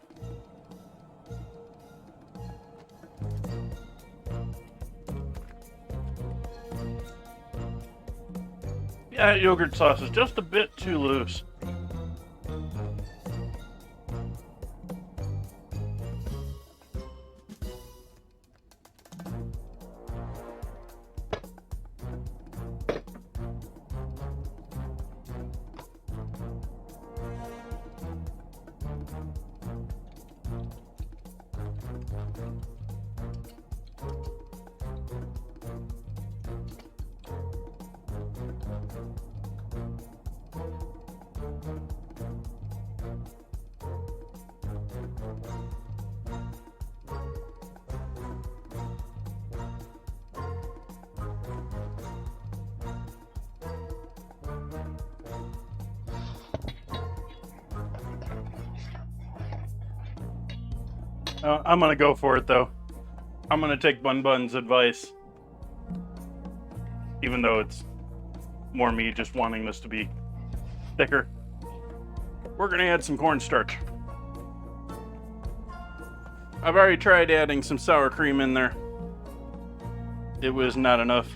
Yeah, yogurt sauce is just a bit too loose. I'm gonna go for it though. I'm gonna take Bun Bun's advice, even though it's more me just wanting this to be thicker. We're gonna add some cornstarch. I've already tried adding some sour cream in there. It was not enough.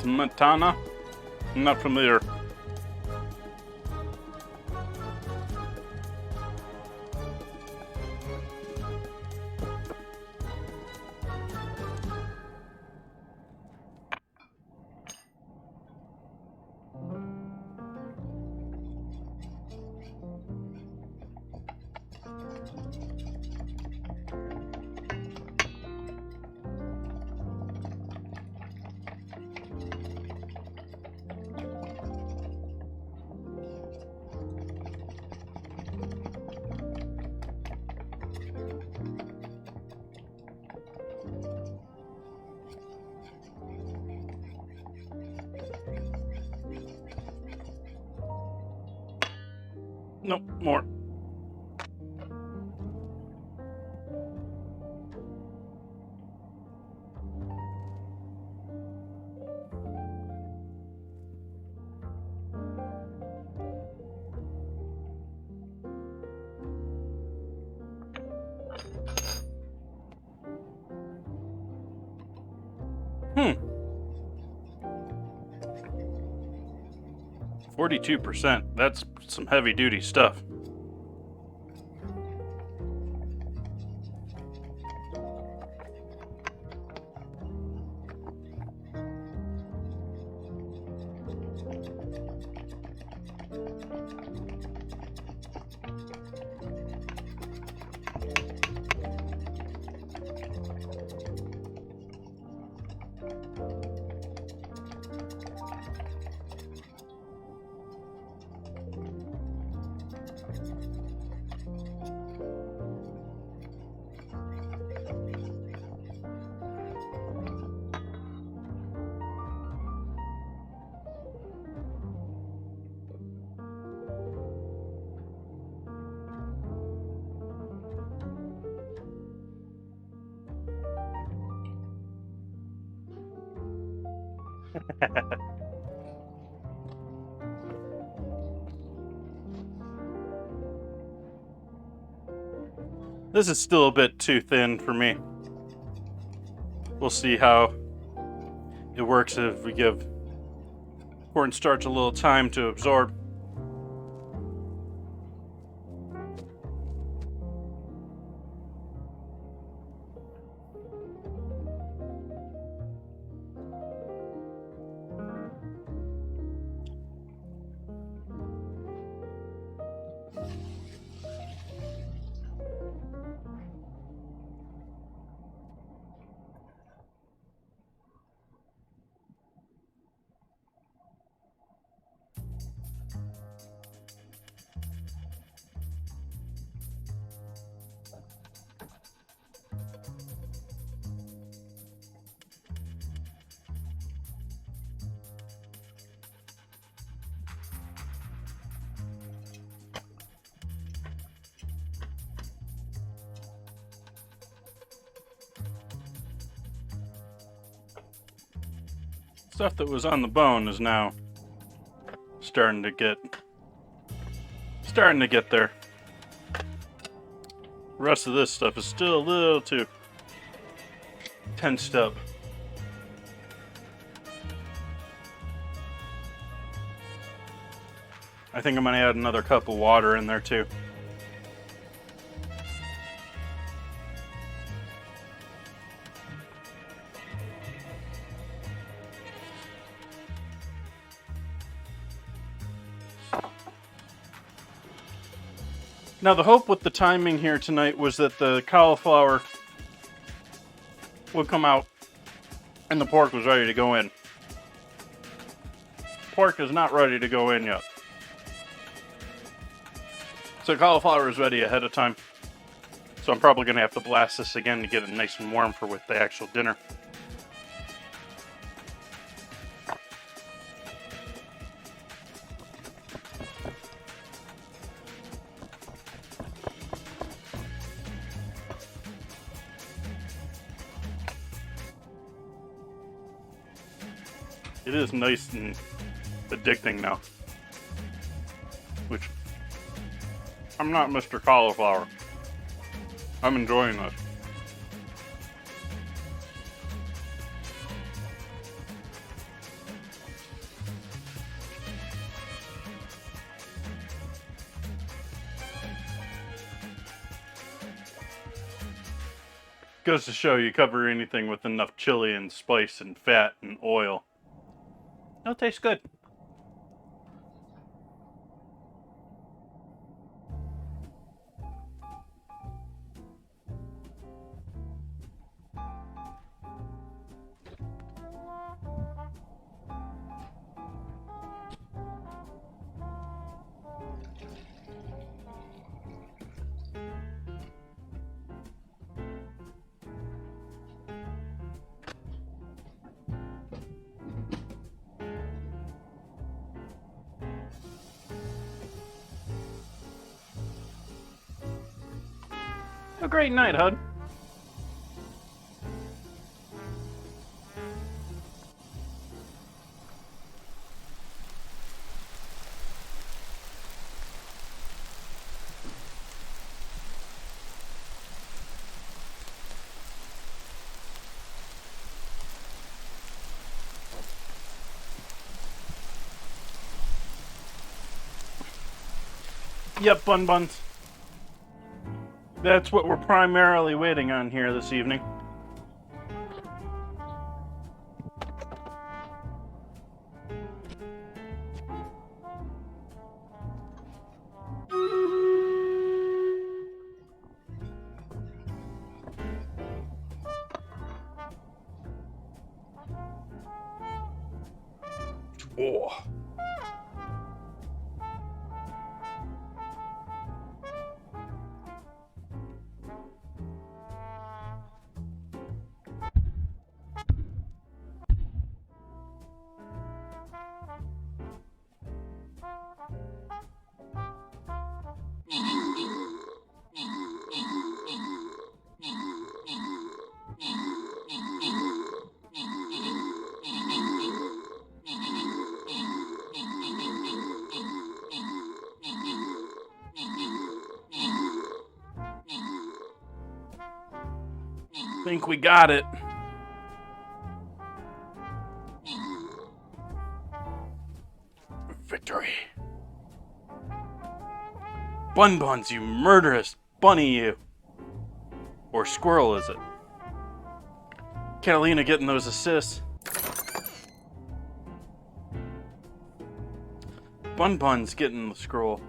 Smetana? I'm not familiar. Nope, more. 42%. That's some heavy-duty stuff. This is still a bit too thin for me. We'll see how it works if we give cornstarch a little time to absorb. Stuff that was on the bone is now starting to get there. The rest of this stuff is still a little too tensed up. I think I'm gonna add another cup of water in there too. Now, the hope with the timing here tonight was that the cauliflower would come out and the pork was ready to go in. Pork is not ready to go in yet. So cauliflower is ready ahead of time. So I'm probably going to have to blast this again to get it nice and warm for with the actual dinner. It is nice and addicting now. Which, I'm not Mr. Cauliflower. I'm enjoying this. Goes to show you cover anything with enough chili and spice and fat and oil. It'll taste good. A great night, Hud. Yep, Bun Buns. That's what we're primarily waiting on here this evening. Oh. Think we got it. Victory. Bun Buns, you murderous bunny, you. Or squirrel, is it? Catalina getting those assists. Bun Buns getting the scroll.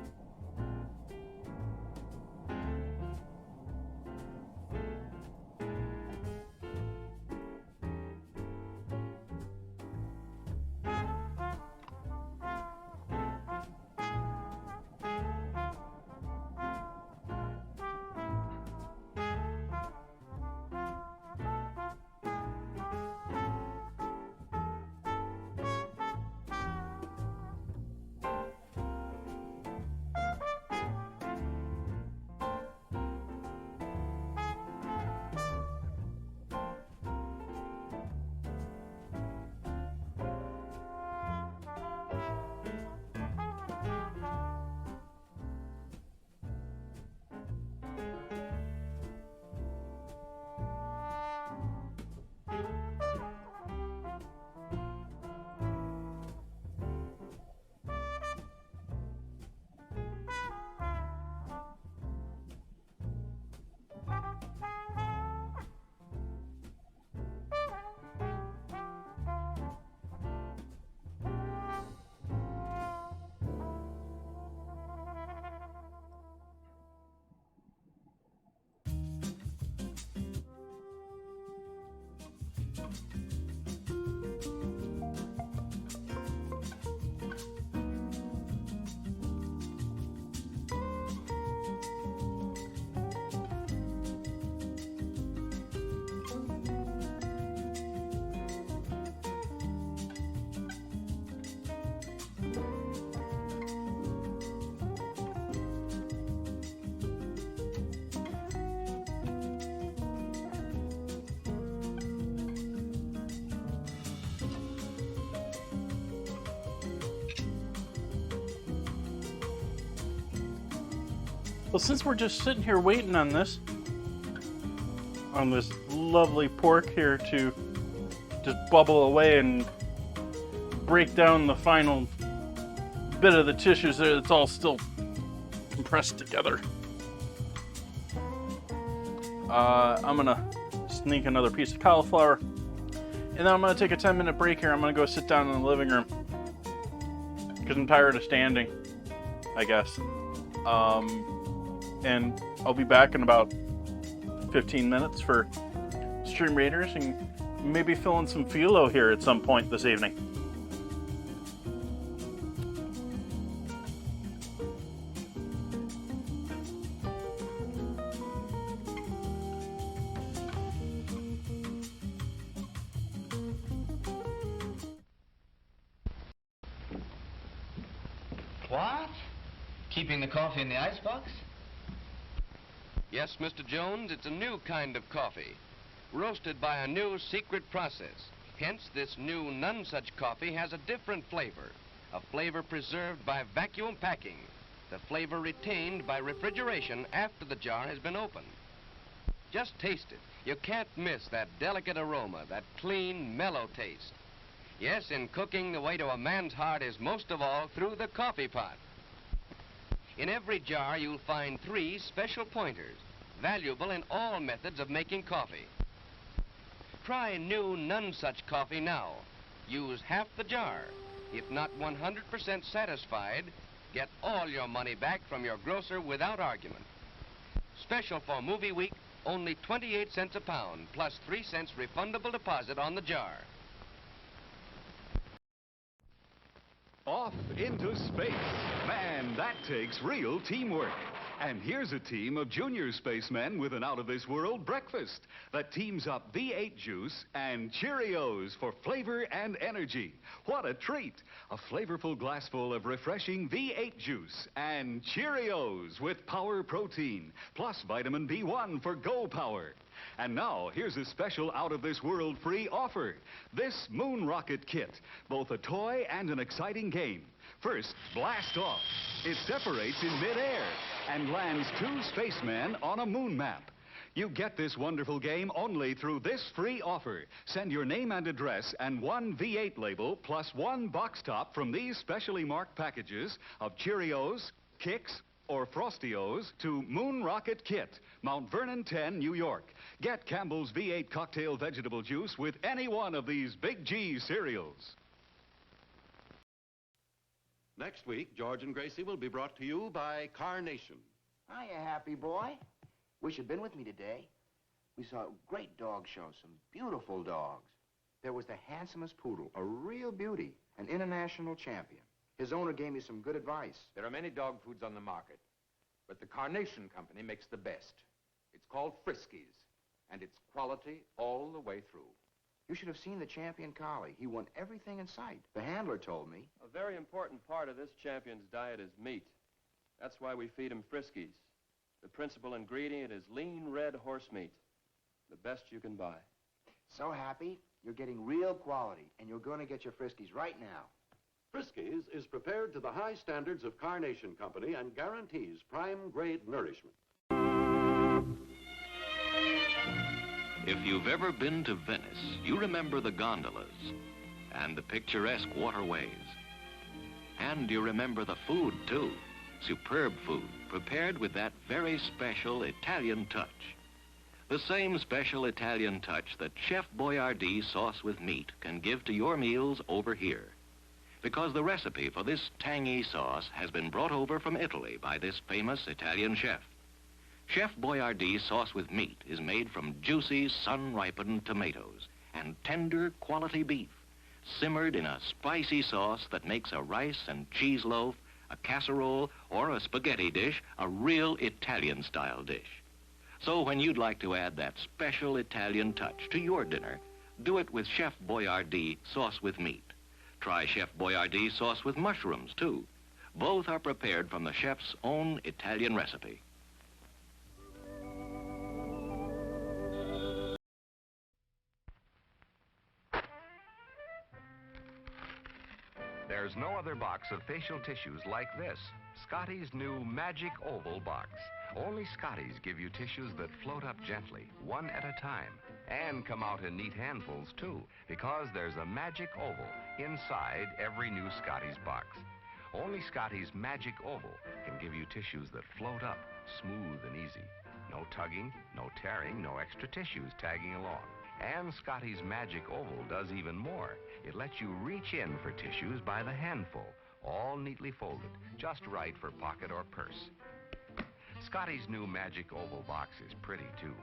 Well, since we're just sitting here waiting on this lovely pork here to just bubble away and break down the final bit of the tissues there, it's all still compressed together. I'm gonna sneak another piece of cauliflower, and then I'm gonna take a 10-minute break here. I'm gonna go sit down in the living room because I'm tired of standing, I guess. And I'll be back in about 15 minutes for Stream Raiders and maybe fill in some phyllo here at some point this evening. What? Keeping the coffee in the icebox? Yes, Mr. Jones, it's a new kind of coffee, roasted by a new secret process. Hence, this new none-such coffee has a different flavor, a flavor preserved by vacuum packing, the flavor retained by refrigeration after the jar has been opened. Just taste it. You can't miss that delicate aroma, that clean, mellow taste. Yes, in cooking, the way to a man's heart is most of all through the coffee pot. In every jar, you'll find 3 special pointers, valuable in all methods of making coffee. Try new none such coffee now. Use half the jar. If not 100% satisfied, get all your money back from your grocer without argument. Special for movie week, only 28 cents a pound, plus 3 cents refundable deposit on the jar. Off into space. Man, that takes real teamwork. And here's a team of junior spacemen with an out-of-this-world breakfast that teams up V8 juice and Cheerios for flavor and energy. What a treat! A flavorful glassful of refreshing V8 juice and Cheerios with power protein, plus vitamin B1 for Go Power. And now, here's a special out-of-this-world free offer. This Moon Rocket Kit, both a toy and an exciting game. First, blast off. It separates in midair and lands 2 spacemen on a moon map. You get this wonderful game only through this free offer. Send your name and address and 1 V8 label plus 1 box top from these specially marked packages of Cheerios, Kicks, or Frostios to Moon Rocket Kit, Mount Vernon 10, New York. Get Campbell's V8 cocktail vegetable juice with any one of these Big G cereals. Next week, George and Gracie will be brought to you by Carnation. Hiya, happy boy. Wish you'd been with me today. We saw a great dog show, some beautiful dogs. There was the handsomest poodle, a real beauty, an international champion. His owner gave me some good advice. There are many dog foods on the market, but the Carnation Company makes the best. It's called Friskies, and it's quality all the way through. You should have seen the champion collie. He won everything in sight. The handler told me. A very important part of this champion's diet is meat. That's why we feed him Friskies. The principal ingredient is lean red horse meat, the best you can buy. So happy, you're getting real quality, and you're going to get your Friskies right now. Friskies is prepared to the high standards of Carnation Company and guarantees prime-grade nourishment. If you've ever been to Venice, you remember the gondolas and the picturesque waterways. And you remember the food, too. Superb food, prepared with that very special Italian touch. The same special Italian touch that Chef Boyardee sauce with meat can give to your meals over here. Because the recipe for this tangy sauce has been brought over from Italy by this famous Italian chef. Chef Boyardee sauce with meat is made from juicy, sun-ripened tomatoes and tender, quality beef, simmered in a spicy sauce that makes a rice and cheese loaf, a casserole, or a spaghetti dish a real Italian-style dish. So when you'd like to add that special Italian touch to your dinner, do it with Chef Boyardee sauce with meat. Try Chef Boyardee sauce with mushrooms, too. Both are prepared from the chef's own Italian recipe. There's no other box of facial tissues like this. Scotty's new Magic Oval box. Only Scotty's give you tissues that float up gently, one at a time, and come out in neat handfuls, too, because there's a Magic Oval inside every new Scotty's box. Only Scotty's Magic Oval can give you tissues that float up, smooth and easy. No tugging, no tearing, no extra tissues tagging along. And Scotty's Magic Oval does even more. It lets you reach in for tissues by the handful, all neatly folded, just right for pocket or purse. Scotty's new Magic Oval box is pretty, too.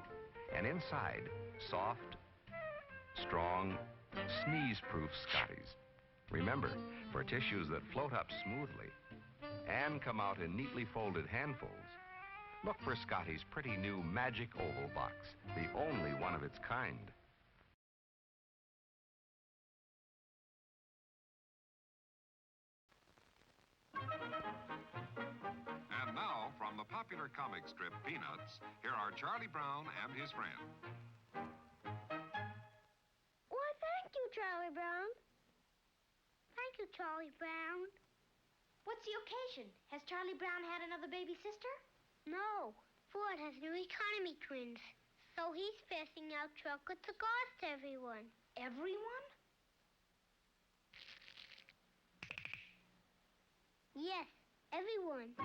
And inside, soft, strong, sneeze-proof Scotty's. Remember, for tissues that float up smoothly and come out in neatly folded handfuls, look for Scotty's pretty new Magic Oval box, the only one of its kind. And now, from the popular comic strip Peanuts, here are Charlie Brown and his friend. Why, thank you, Charlie Brown. Thank you, Charlie Brown. What's the occasion? Has Charlie Brown had another baby sister? No, Ford has new economy twins, so he's passing out chocolate cigars to everyone. Everyone? Yes, Everyone.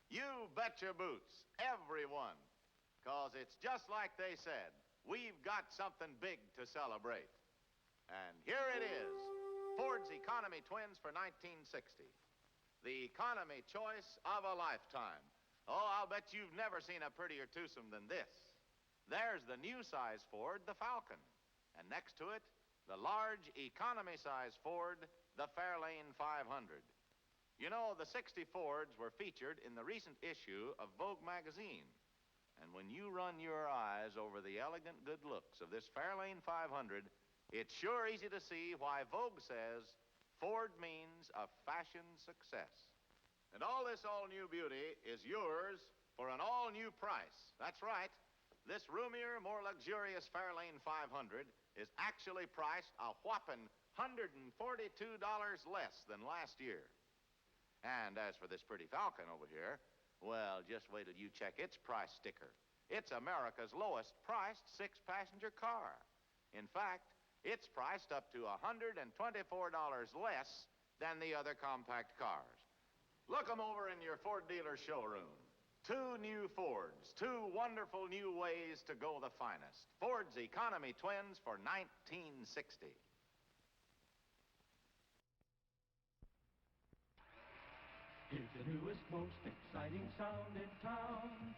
You bet your boots, everyone. 'Cause it's just like they said. We've got something big to celebrate. And here it is, Ford's Economy Twins for 1960. The economy choice of a lifetime. Oh, I'll bet you've never seen a prettier twosome than this. There's the new size Ford, the Falcon. And next to it, the large economy size Ford, the Fairlane 500. You know, the 60 Fords were featured in the recent issue of Vogue magazine. And when you run your eyes over the elegant good looks of this Fairlane 500, it's sure easy to see why Vogue says Ford means a fashion success. And all this all-new beauty is yours for an all-new price. That's right. This roomier, more luxurious Fairlane 500 is actually priced a whopping $142 less than last year. And as for this pretty Falcon over here, well, just wait till you check its price sticker. It's America's lowest priced six-passenger car. In fact, it's priced up to $124 less than the other compact cars. Look 'em over in your Ford dealer showroom. Two new Fords, two wonderful new ways to go the finest. Ford's Economy Twins for 1960. Here's the newest, most exciting sound in town.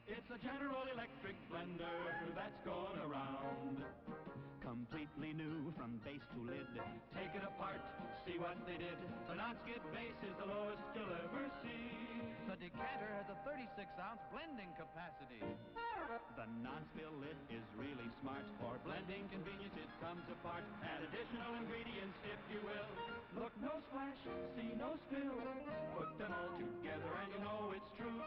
It's a General Electric blender that's going around. Completely new from base to lid. Take it apart, see what they did. The non-skid base is the lowest you'll ever see. The decanter has a 36-ounce blending capacity. The non-spill lid is really smart. For blending convenience, it comes apart. Add additional ingredients, if you will. Look, no splash, see no spill. Put them all together and you know it's true.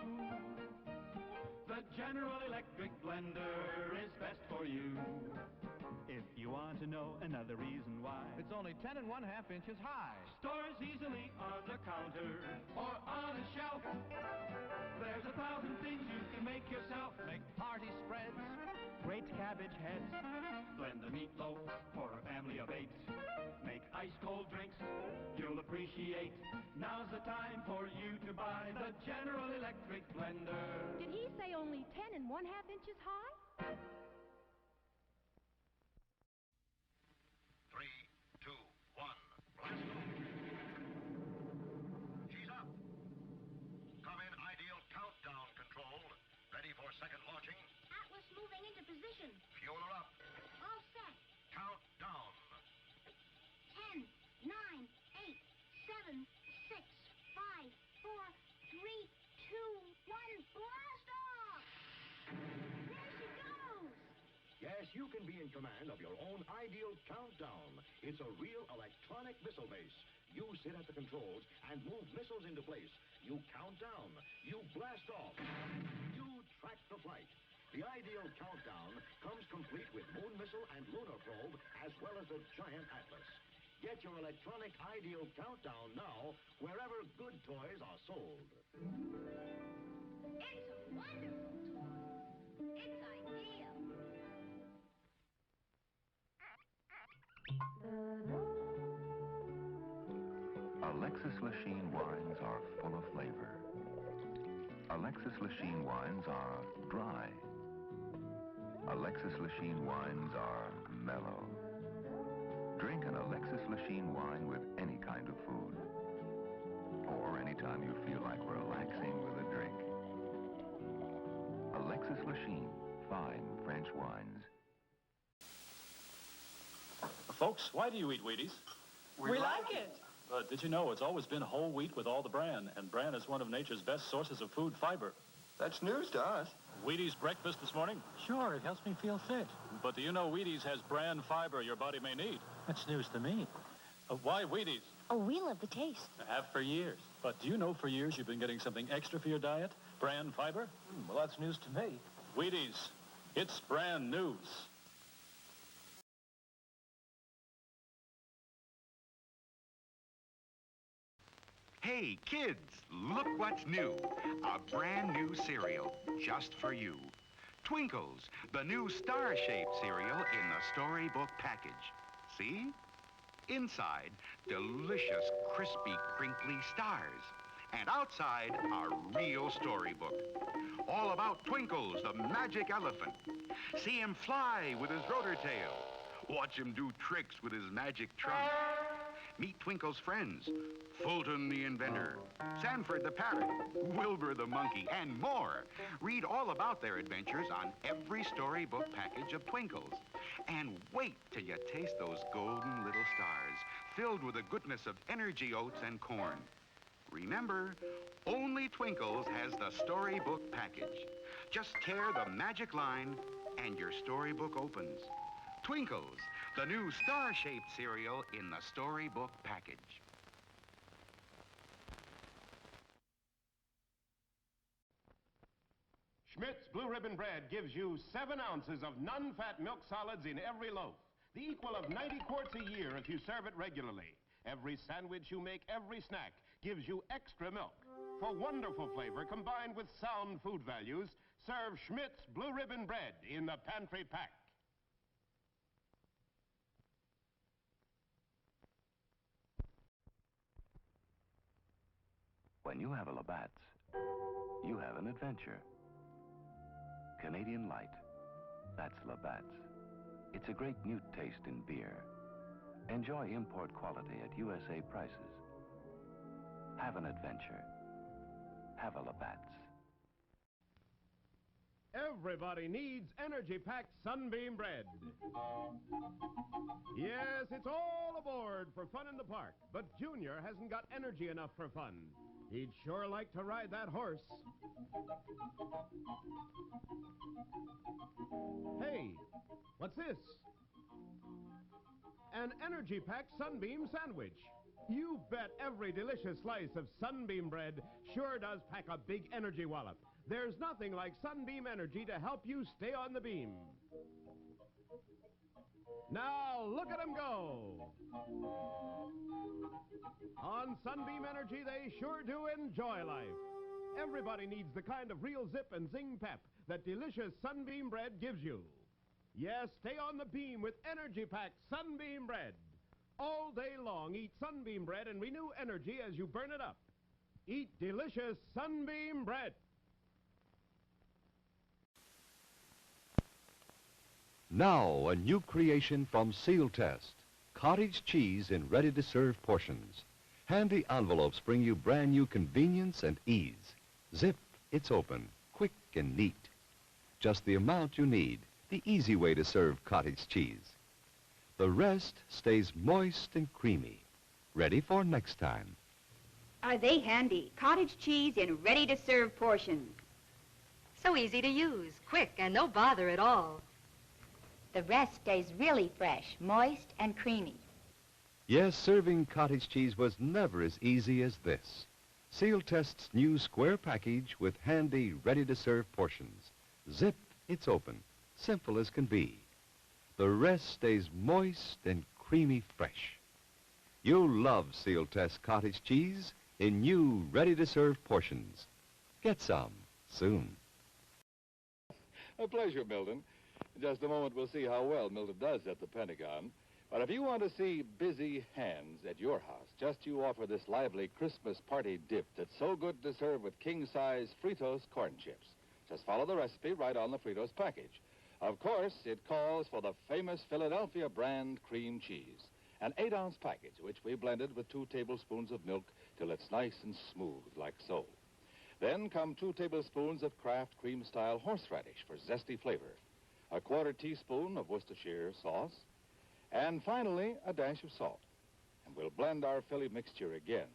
The General Electric blender is best for you. If you want to know another reason why, It's only 10 1/2 inches high. stores easily on the counter or on a shelf. There's 1,000 things you can make yourself. Make party spreads. Great cabbage heads. Blend the meatloaf for a family of 8. Make ice-cold drinks you'll appreciate. Now's the time for you to buy the General Electric blender. Did he say only 10 1/2 inches high? 3, 2, 1, blast off. She's up. Come in ideal countdown control. Ready for second launching. Atlas moving into position. Fuel her up. All set. Count down. 10, 9, 8, 7, 6, 5, 4, 3, 2, 1. Blast off! There she goes! Yes, you can be in command of your own ideal countdown. It's a real electronic missile base. You sit at the controls and move missiles into place. You count down. You blast off. You track the flight. The ideal countdown comes complete with moon missile and lunar probe, as well as a giant Atlas. Get your electronic ideal countdown now, wherever good toys are sold. It's a wonderful toy. It's ideal. Alexis Lachine wines are full of flavor. Alexis Lachine wines are dry. Alexis Lachine wines are mellow. Drink an Alexis Lachine wine with any kind of food. Or anytime you feel like relaxing with a drink. Alexis Lachine, fine French wines. Folks, why do you eat Wheaties? We like it. But did you know it's always been whole wheat with all the bran, and bran is one of nature's best sources of food fiber. That's news to us. Wheaties breakfast this morning? Sure, it helps me feel fit. But do you know Wheaties has bran fiber your body may need? That's news to me. Why Wheaties? Oh, we love the taste. I have for years. But do you know for years you've been getting something extra for your diet? Bran fiber? Well, that's news to me. Wheaties. It's brand news. Hey, kids, look what's new. A brand new cereal just for you. Twinkles, the new star-shaped cereal in the storybook package. See? Inside, delicious, crispy, crinkly stars. And outside, a real storybook. All about Twinkles, the magic elephant. See him fly with his rotor tail. Watch him do tricks with his magic trunk. Meet Twinkle's friends, Fulton the inventor, Sanford the parrot, Wilbur the monkey, and more. Read all about their adventures on every storybook package of Twinkles. And wait till you taste those golden little stars, filled with the goodness of energy oats and corn. Remember, only Twinkles has the storybook package. Just tear the magic line and your storybook opens. Twinkles, the new star-shaped cereal in the storybook package. Schmidt's Blue Ribbon Bread gives you 7 ounces of non-fat milk solids in every loaf, the equal of 90 quarts a year if you serve it regularly. Every sandwich you make, every snack, gives you extra milk. For wonderful flavor combined with sound food values, serve Schmidt's Blue Ribbon Bread in the pantry pack. When you have a Labatt's, you have an adventure. Canadian Light, that's Labatt's. It's a great new taste in beer. Enjoy import quality at USA prices. Have an adventure. Have a Labatt's. Everybody needs energy-packed Sunbeam bread. Yes, it's all aboard for fun in the park, but Junior hasn't got energy enough for fun. He'd sure like to ride that horse. Hey, what's this? An energy-packed Sunbeam sandwich. You bet every delicious slice of Sunbeam bread sure does pack a big energy wallop. There's nothing like Sunbeam Energy to help you stay on the beam. Now, look at them go. On Sunbeam Energy, they sure do enjoy life. Everybody needs the kind of real zip and zing pep that delicious Sunbeam bread gives you. Yes, stay on the beam with energy-packed Sunbeam bread. All day long, eat Sunbeam bread and renew energy as you burn it up. Eat delicious Sunbeam bread. Now, a new creation from Seal Test. Cottage cheese in ready-to-serve portions. Handy envelopes bring you brand new convenience and ease. Zip, it's open, quick and neat. Just the amount you need, the easy way to serve cottage cheese. The rest stays moist and creamy, ready for next time. Are they handy? Cottage cheese in ready-to-serve portions. So easy to use, quick, and no bother at all. The rest stays really fresh, moist, and creamy. Yes, serving cottage cheese was never as easy as this. Seal Test's new square package with handy, ready-to-serve portions. Zip, it's open, simple as can be. The rest stays moist and creamy fresh. You'll love Seal Test cottage cheese in new, ready-to-serve portions. Get some soon. A pleasure, Milton. In just a moment, we'll see how well Milton does at the Pentagon. But if you want to see busy hands at your house, just you offer this lively Christmas party dip that's so good to serve with king-size Fritos corn chips. Just follow the recipe right on the Fritos package. Of course, it calls for the famous Philadelphia brand cream cheese, an 8-ounce package, which we blended with 2 tablespoons of milk till it's nice and smooth, like so. Then come 2 tablespoons of Kraft cream-style horseradish for zesty flavor, a 1/4 teaspoon of Worcestershire sauce, and finally, a dash of salt. And we'll blend our Philly mixture again.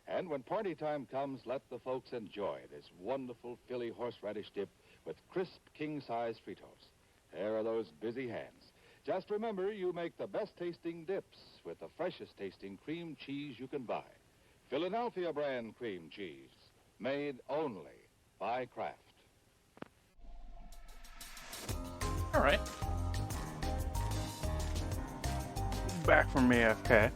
And when party time comes, let the folks enjoy this wonderful Philly horseradish dip with crisp king-size Fritos. There are those busy hands. Just remember, you make the best-tasting dips with the freshest-tasting cream cheese you can buy. Philadelphia brand cream cheese, made only by Kraft. All right. Back from AFK.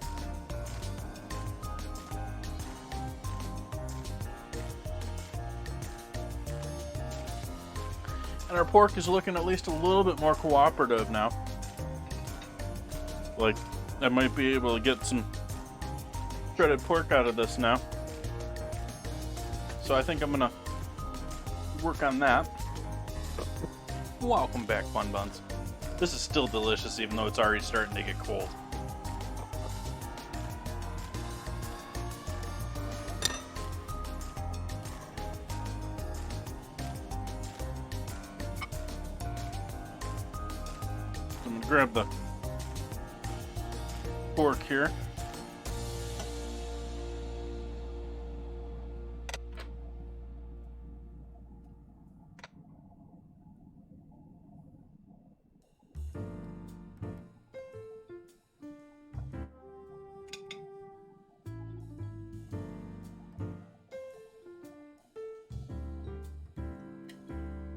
And our pork is looking at least a little bit more cooperative now. Like, I might be able to get some shredded pork out of this now. So I think I'm gonna work on that. Welcome back, Fun Buns. This is still delicious even though it's already starting to get cold. I'm gonna grab the pork here.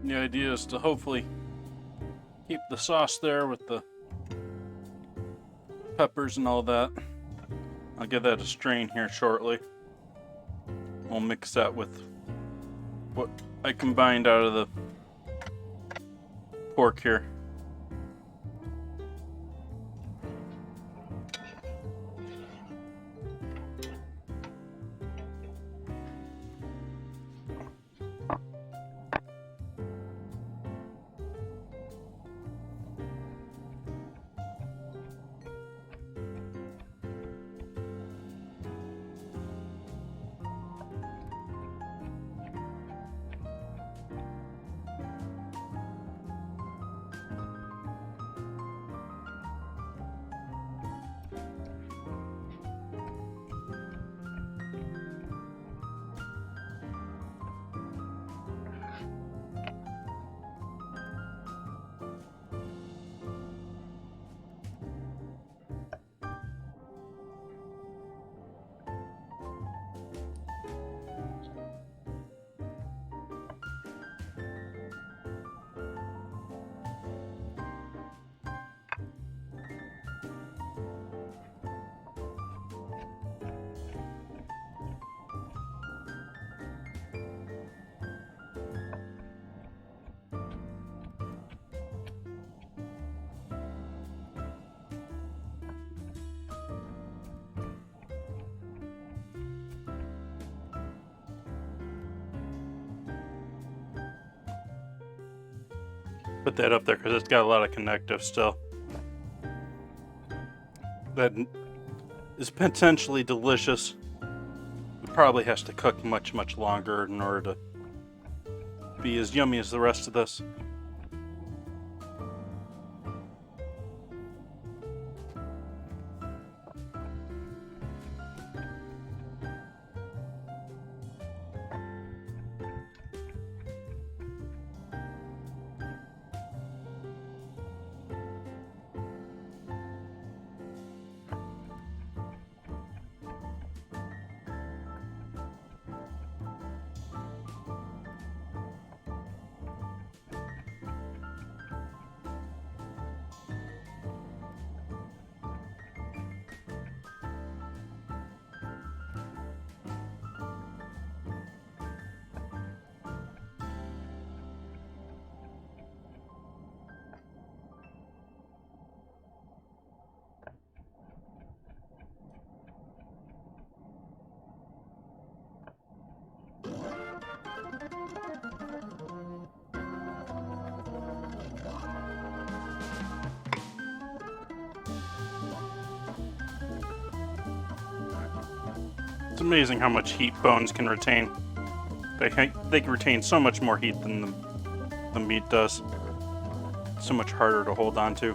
The idea is to hopefully keep the sauce there with the peppers and all that. I'll give that a strain here shortly. We'll mix that with what I combined out of the pork here. Put that up there because it's got a lot of connective still. That is potentially delicious. It probably has to cook much, much longer in order to be as yummy as the rest of this. It's amazing how much heat bones can retain. They can retain so much more heat than the meat does. It's so much harder to hold on to.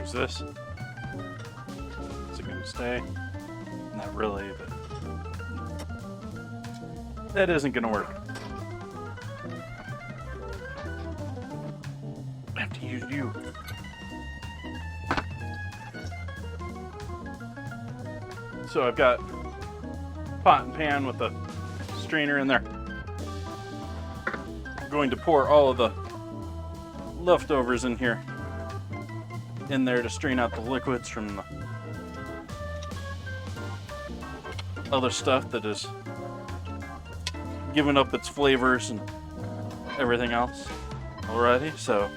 use this. Is it going to stay? Not really, but that isn't going to work. I have to use you. So I've got pot and pan with a strainer in there. I'm going to pour all of the leftovers in here, in there to strain out the liquids from the other stuff that is giving up its flavors and everything else already. So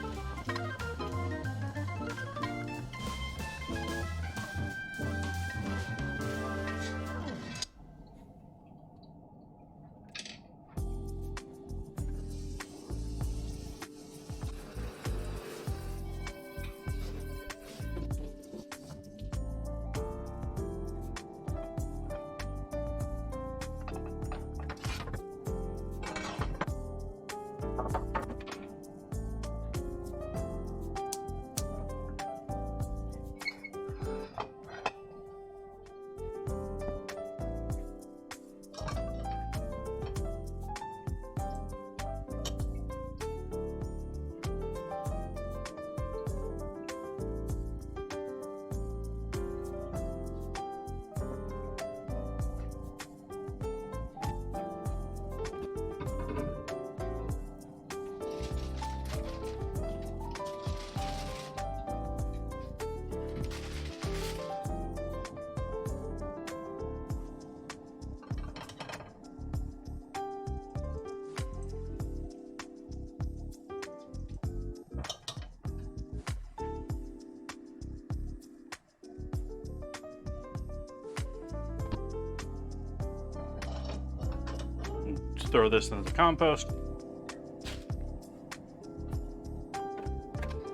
just throw this into the compost.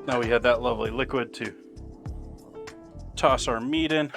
Now we have that lovely liquid to toss our meat in.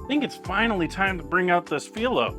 I think it's finally time to bring out this phyllo.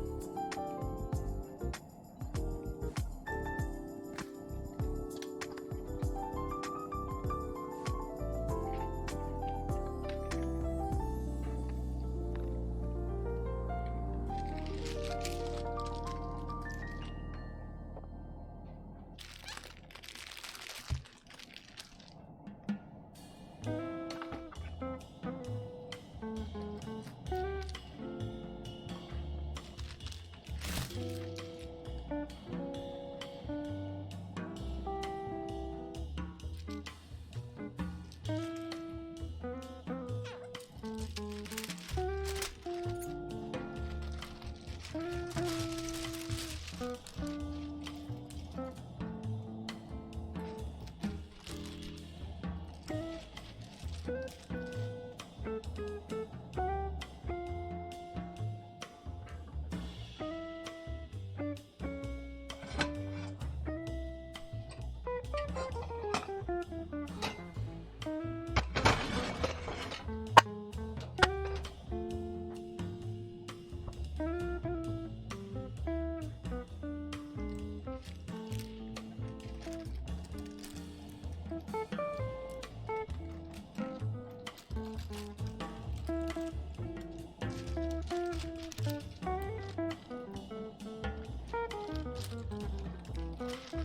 Where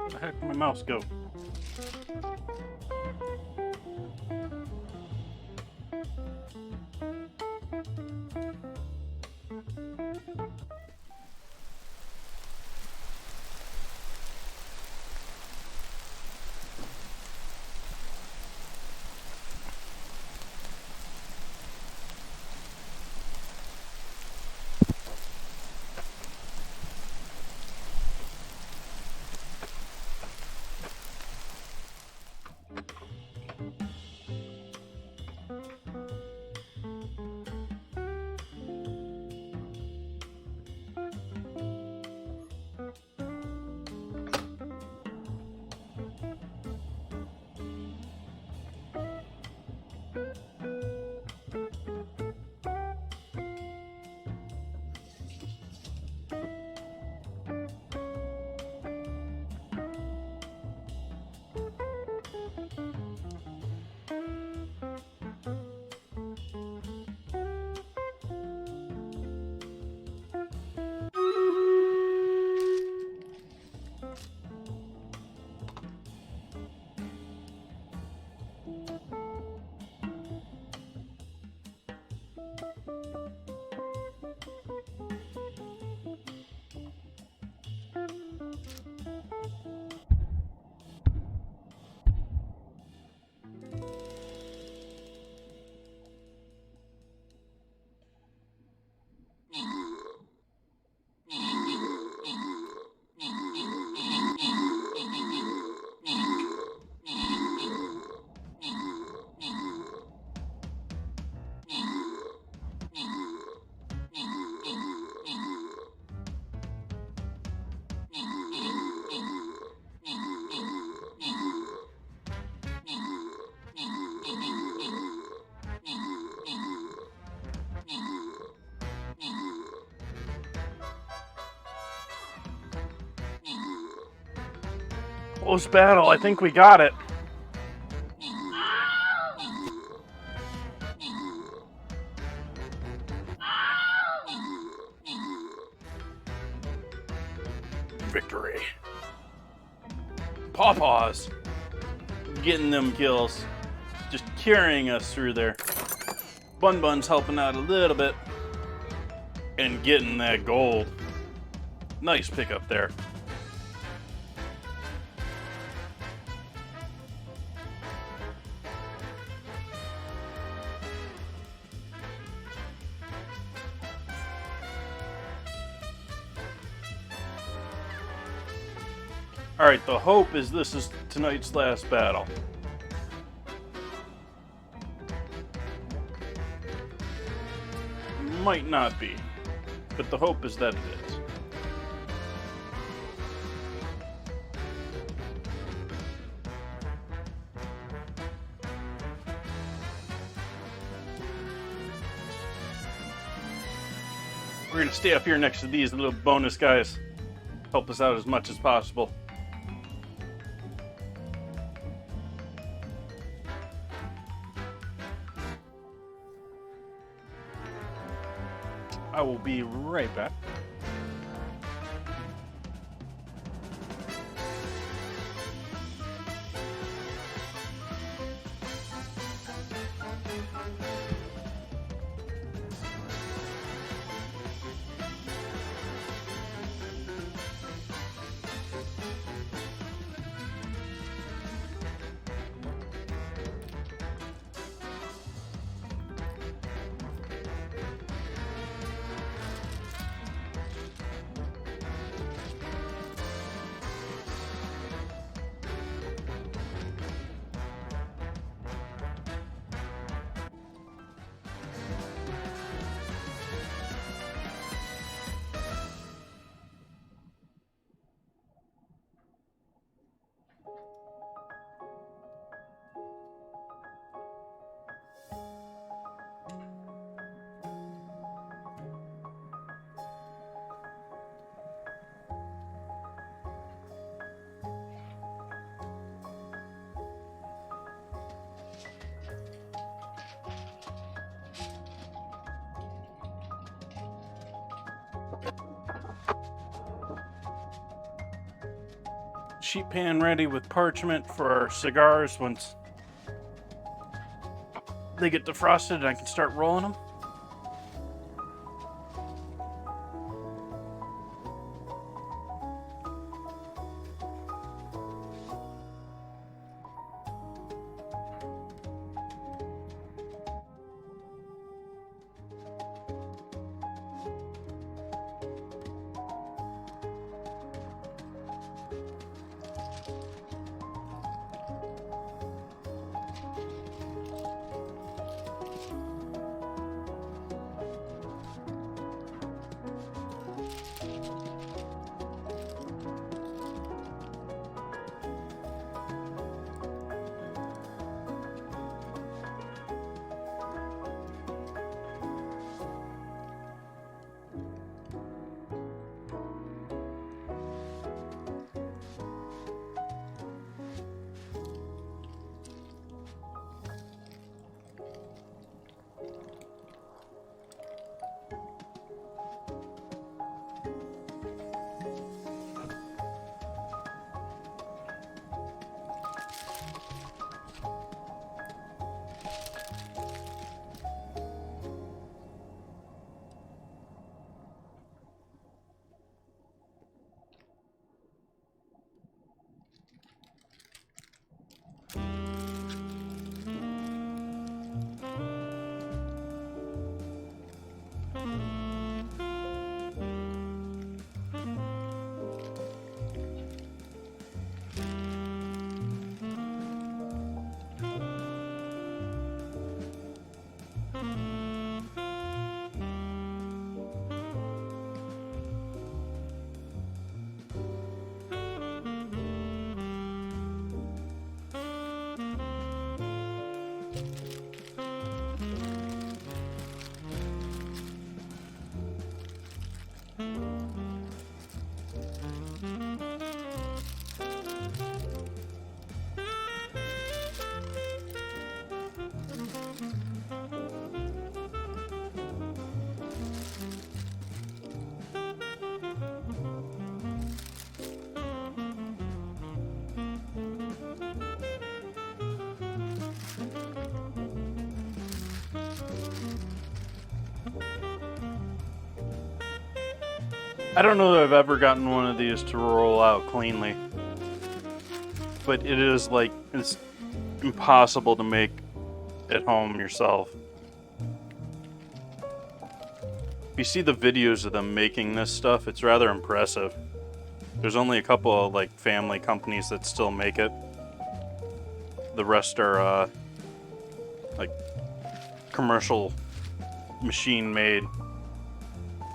the heck did my mouse go? Close battle. I think we got it. Victory. Pawpaws. Getting them kills. Just carrying us through there. Bun Bun's helping out a little bit. And getting that gold. Nice pickup there. Alright, the hope is this is tonight's last battle. Might not be, but the hope is that it is. We're going to stay up here next to these little bonus guys. Help us out as much as possible. I will be right back. sheet pan ready with parchment for our cigars once they get defrosted and I can start rolling them. I don't know that I've ever gotten one of these to roll out cleanly, but it is like, it's impossible to make at home yourself. If you see the videos of them making this stuff, it's rather impressive. There's only a couple of like family companies that still make it. The rest are like commercial machine made.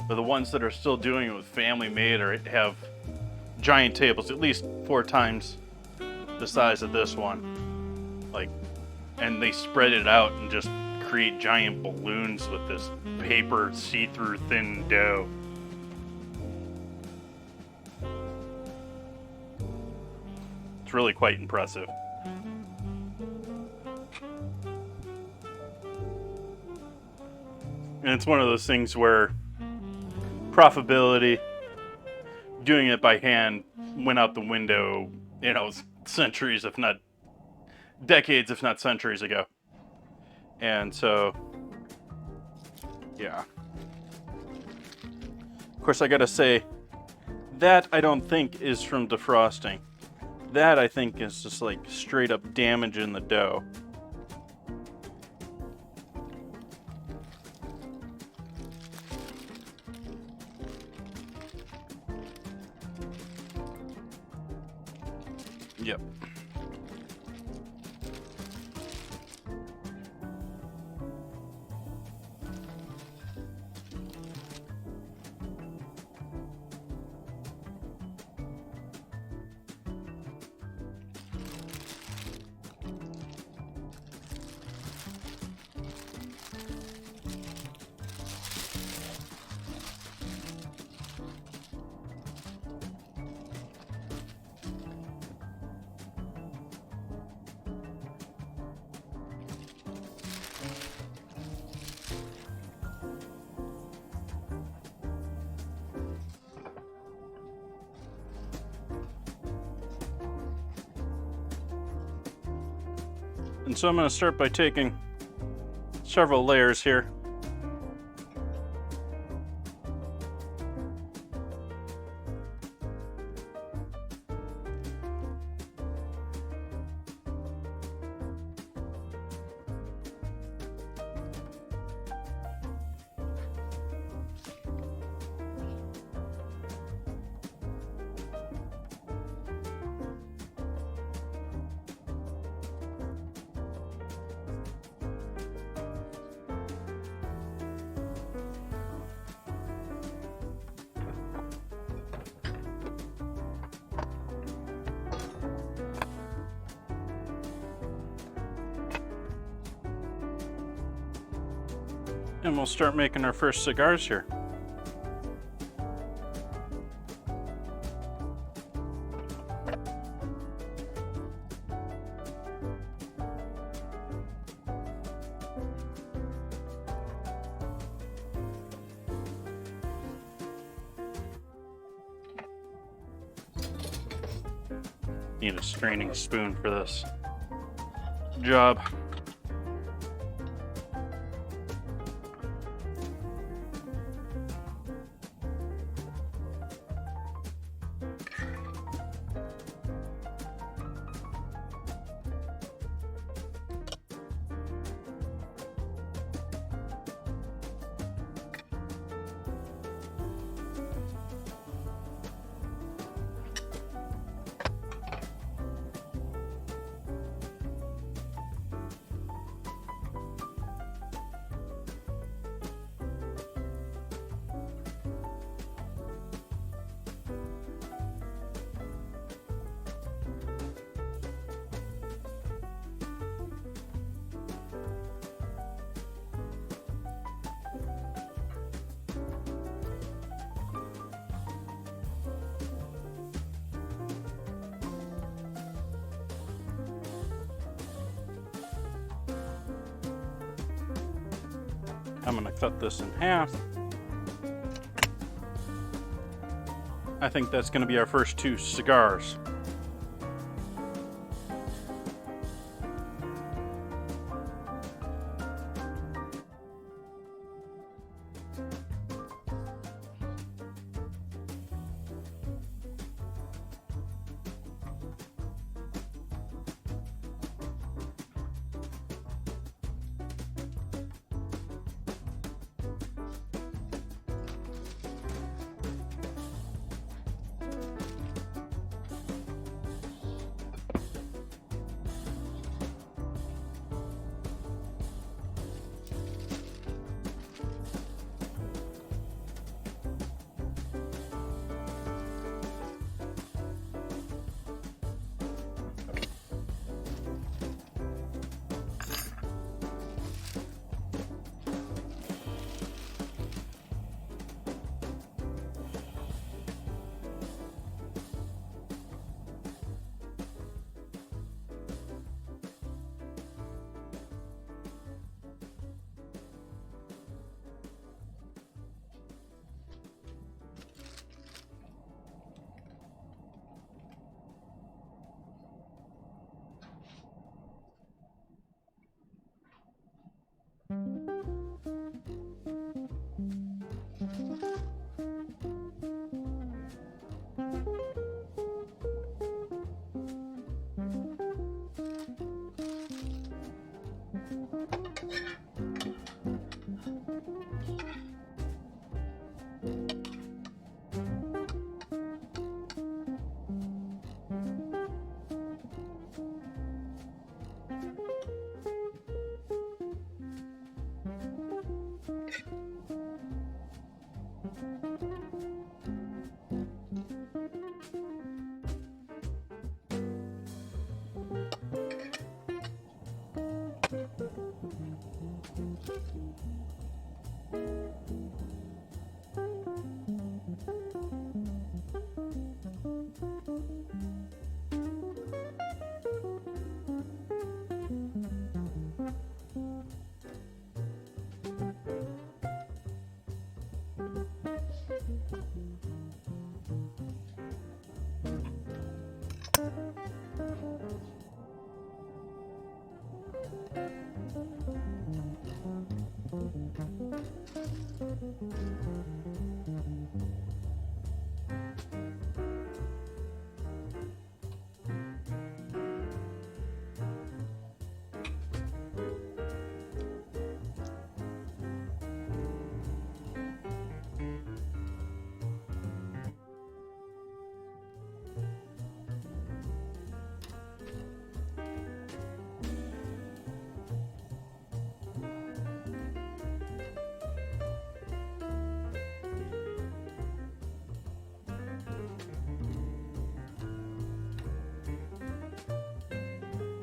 But the ones that are still doing it with family made or have giant tables, at least 4 times the size of this one. Like, and they spread it out and just create giant balloons with this paper see-through thin dough. It's really quite impressive. And it's one of those things where profitability, doing it by hand, went out the window, you know, centuries, if not decades, if not centuries ago. And so, yeah. Of course, I gotta say, that I don't think is from defrosting. That I think is just like straight up damage in the dough. Yep. And so I'm going to start by taking several layers here. And we'll start making our first cigars here. Need a straining spoon for this job. I'm going to cut this in half. I think that's going to be our first 2 cigars.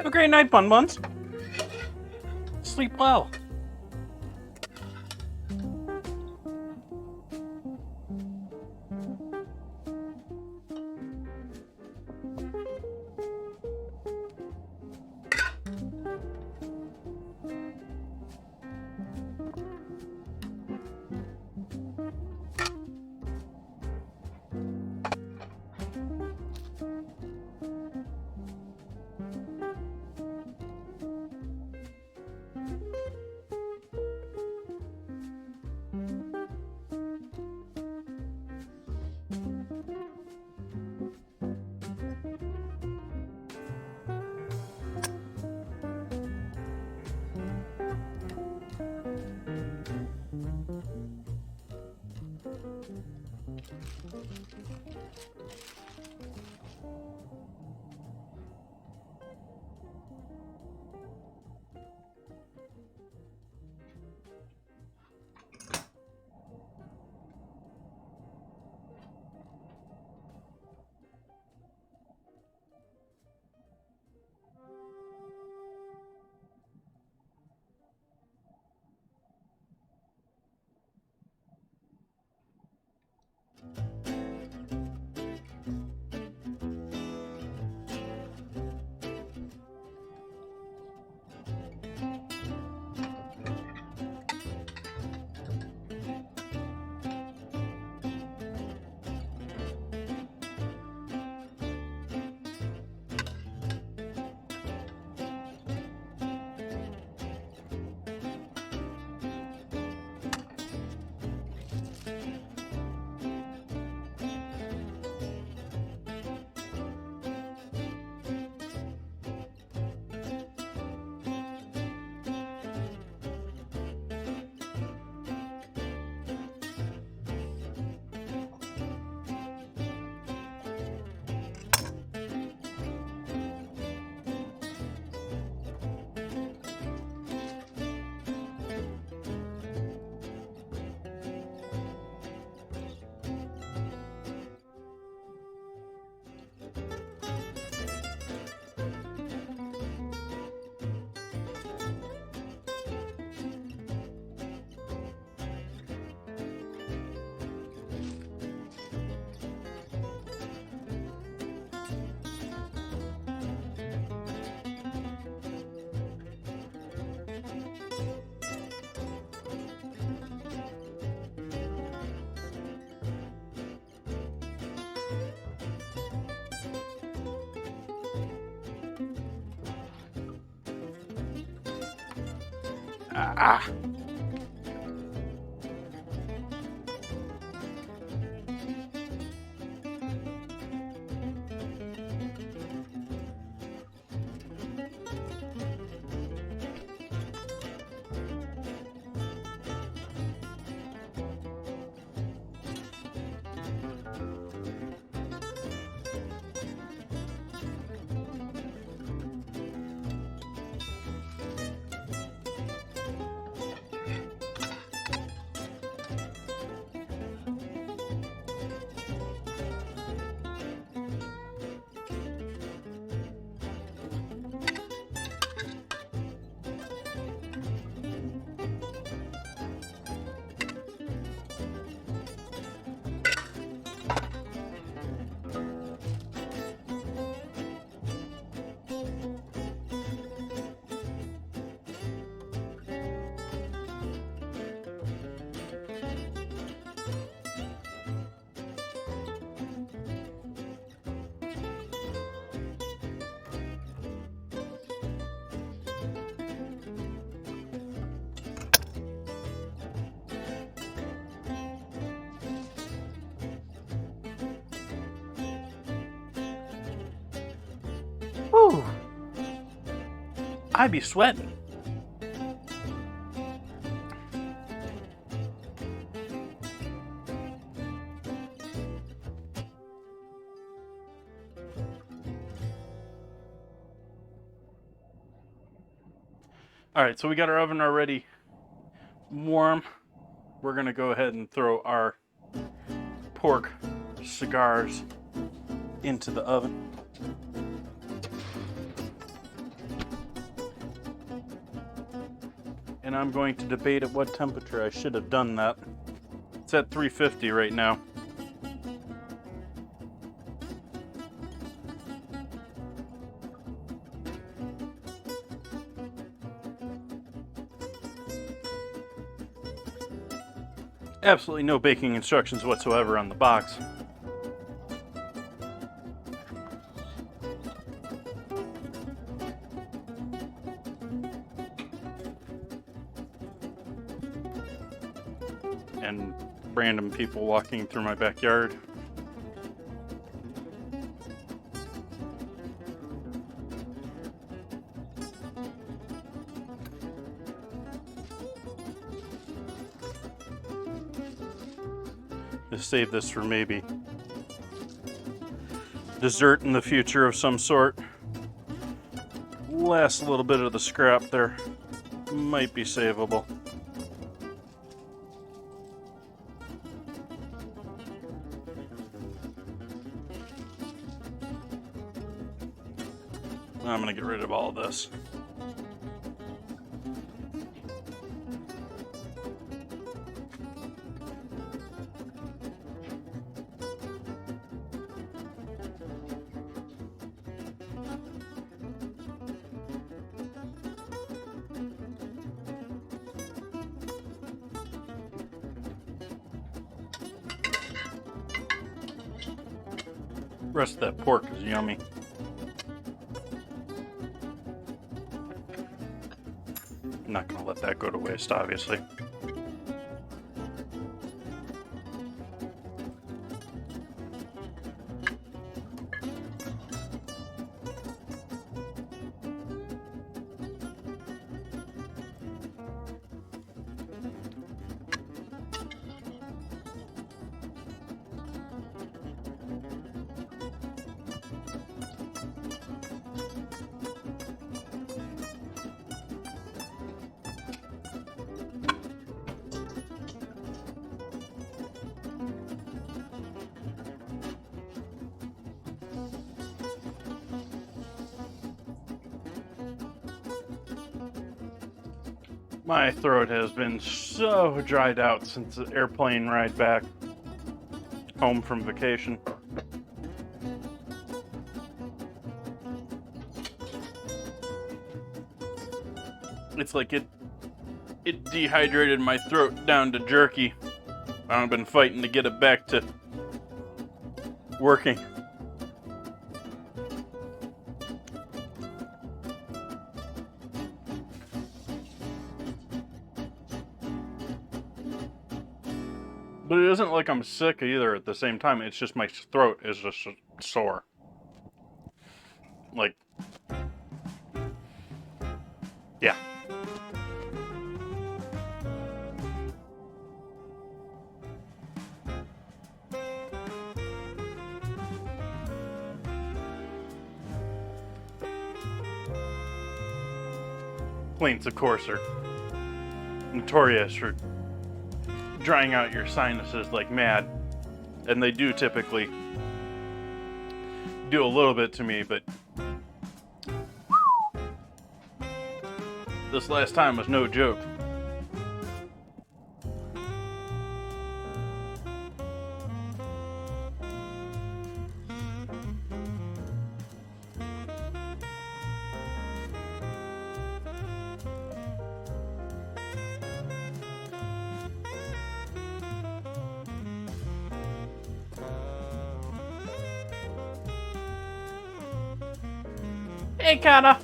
Have a great night, Bun Buns. Sleep well. Ah. Whew. I be sweating. All right, so we got our oven already warm. We're gonna go ahead and throw our pork cigars into the oven. And I'm going to debate at what temperature I should have done that. It's at 350 right now. Absolutely no baking instructions whatsoever on the box. And random people walking through my backyard. Just save this for maybe dessert in the future of some sort. Last little bit of the scrap there might be savable. I'm gonna get rid of all of this. The rest of that pork is yummy. I'm not going to let that go to waste, obviously. My throat has been so dried out since the airplane ride back home from vacation. It's like it dehydrated my throat down to jerky. I've been fighting to get it back to working. But it isn't like I'm sick either at the same time. It's just my throat is just sore. Like, yeah. Planes, of course, are notorious for drying out your sinuses like mad, and they do typically do a little bit to me, but this last time was no joke. Hey, Kata.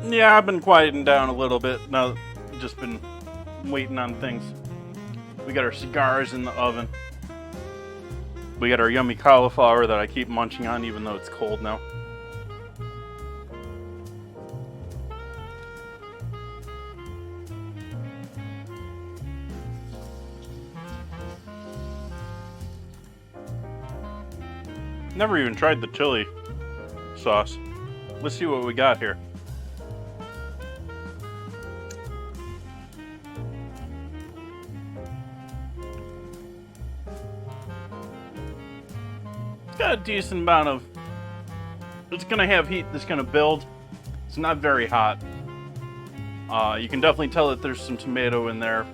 Yeah, I've been quieting down a little bit. Now, just been waiting on things. We got our cigars in the oven. We got our yummy cauliflower that I keep munching on even though it's cold now. Never even tried the chili sauce. Let's see what we got here. Got a decent amount of it's gonna have heat that's gonna build. It's not very hot. You can definitely tell that there's some tomato in there.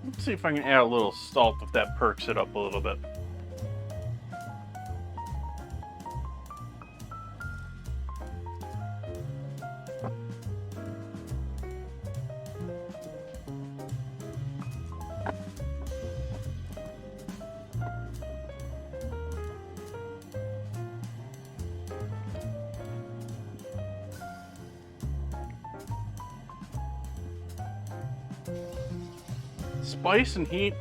Let's see if I can add a little salt if that perks it up a little bit. Spice and heat.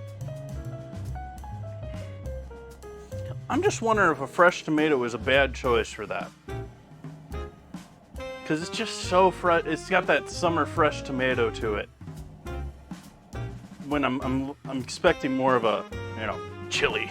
I'm just wondering if a fresh tomato is a bad choice for that. Because it's just so fresh. It's got that summer fresh tomato to it. When I'm expecting more of a, you know, chili.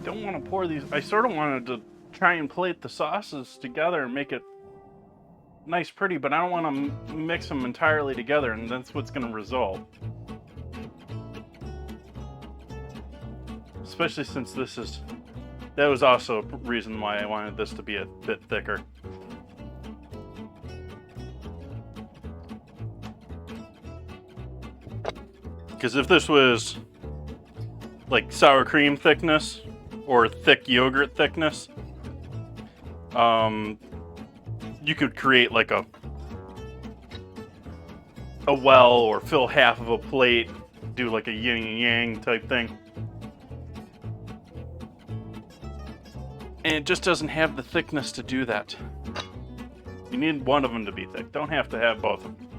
Don't want to pour these. I sort of wanted to try and plate the sauces together and make it nice, pretty, but I don't want to mix them entirely together, and that's what's going to result. Especially since this is. That was also a reason why I wanted this to be a bit thicker. Because if this was like sour cream thickness or thick yogurt thickness, you could create like a well or fill half of a plate, do like a yin and yang type thing. And it just doesn't have the thickness to do that. You need one of them to be thick. Don't have to have both of them.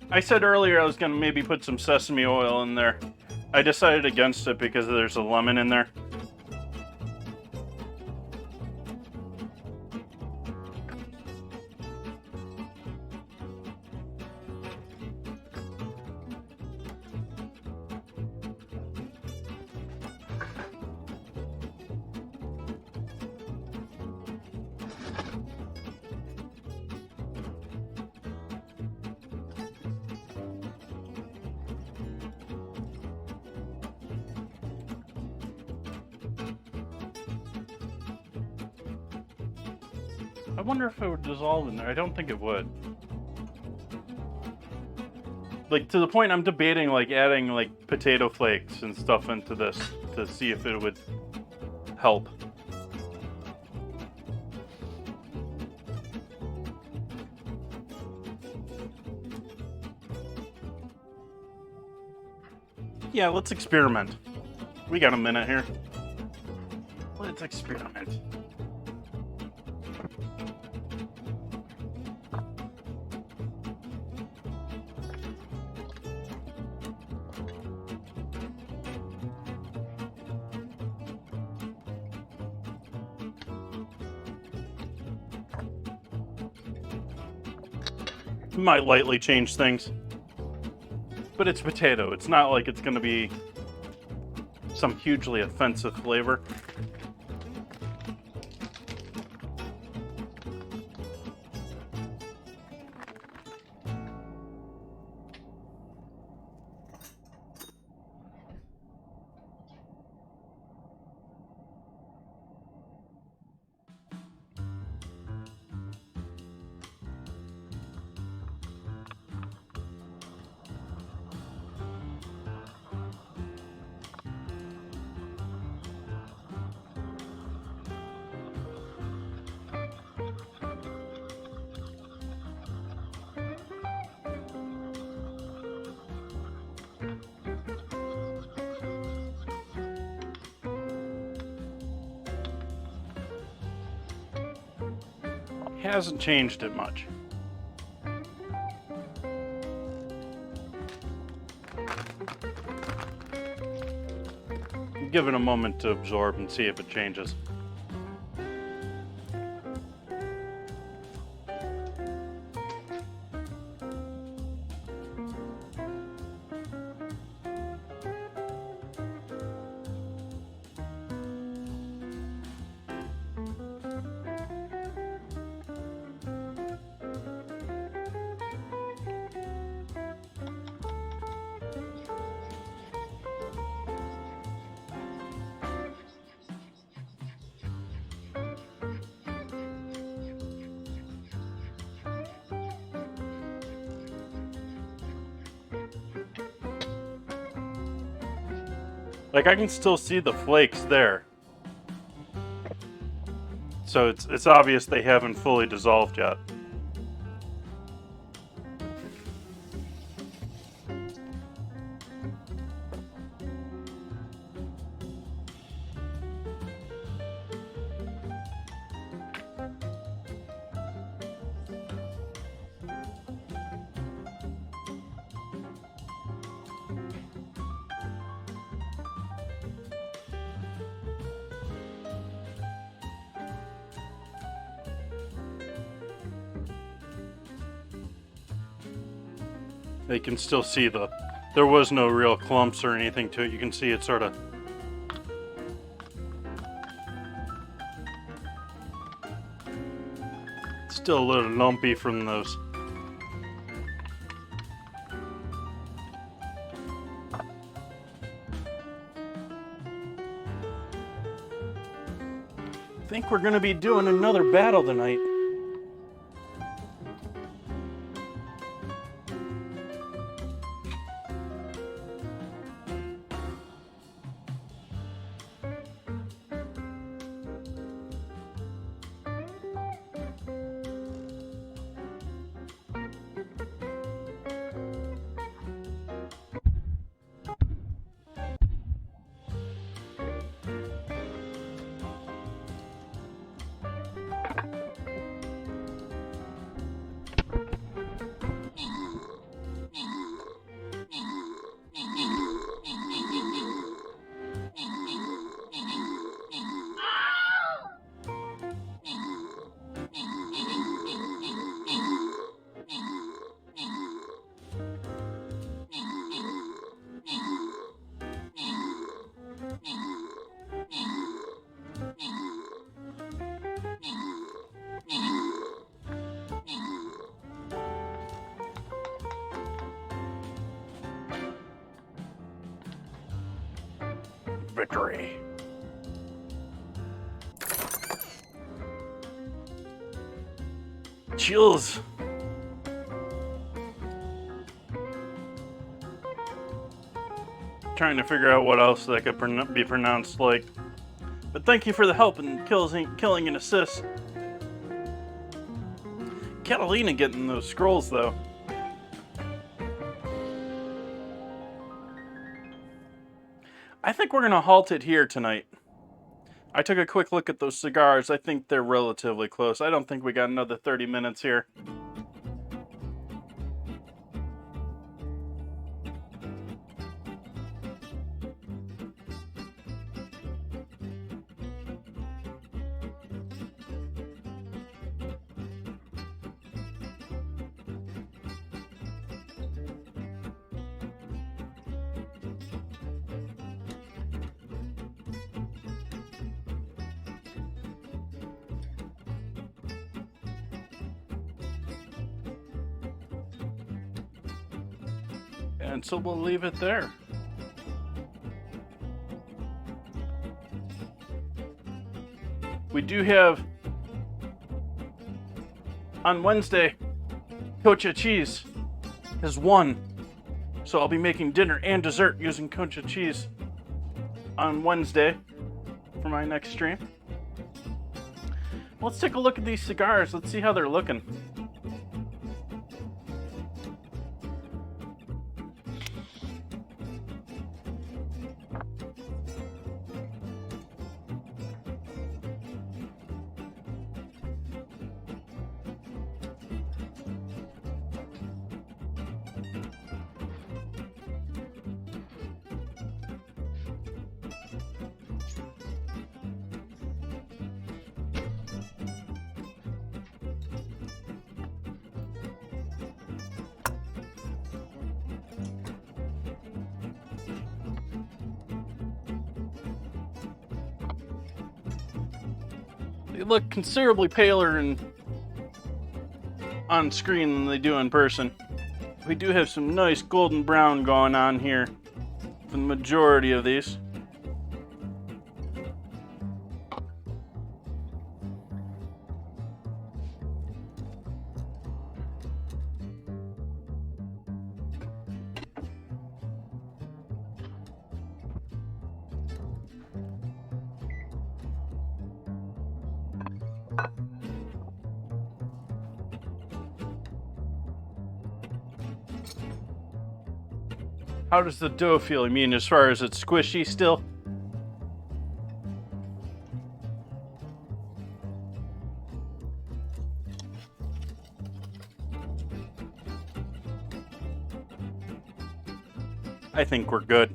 I said earlier I was going to maybe put some sesame oil in there. I decided against it because there's a lemon in there. I wonder if it would dissolve in there. I don't think it would. Like, to the point I'm debating, like, adding, like, potato flakes and stuff into this to see if it would help. Yeah, let's experiment. We got a minute here. Let's experiment. Might lightly change things. But it's potato. It's not like it's going to be some hugely offensive flavor. Hasn't changed it much. Give it a moment to absorb and see if it changes. Like, I can still see the flakes there. So it's obvious they haven't fully dissolved yet. They can still see there was no real clumps or anything to it. You can see it sort of. Still a little lumpy from those. I think we're going to be doing another battle tonight. Victory. Chills. Trying to figure out what else that could be pronounced like. But thank you for the help in killing an assist. Catalina getting those scrolls though. I think we're going to halt it here tonight. I took a quick look at those cigars. I think they're relatively close. I don't think we got another 30 minutes here. And so we'll leave it there. We do have on Wednesday, Cocha cheese has won. So I'll be making dinner and dessert using Cocha cheese on Wednesday for my next stream. Let's take a look at these cigars. Let's see how they're looking. They look considerably paler on screen than they do in person. We do have some nice golden brown going on here for the majority of these. How does the dough feel? I mean, as far as it's squishy still? I think we're good.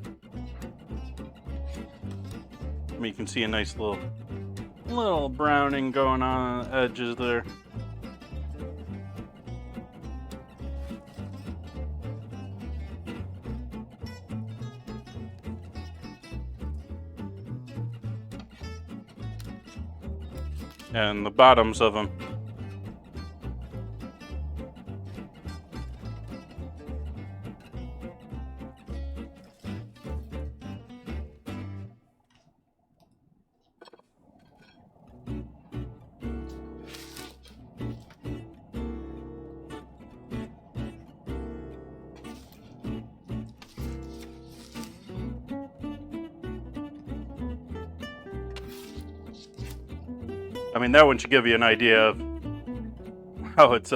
I mean, you can see a nice little browning going on the edges there. And the bottoms of them. I mean, that one should give you an idea of how it's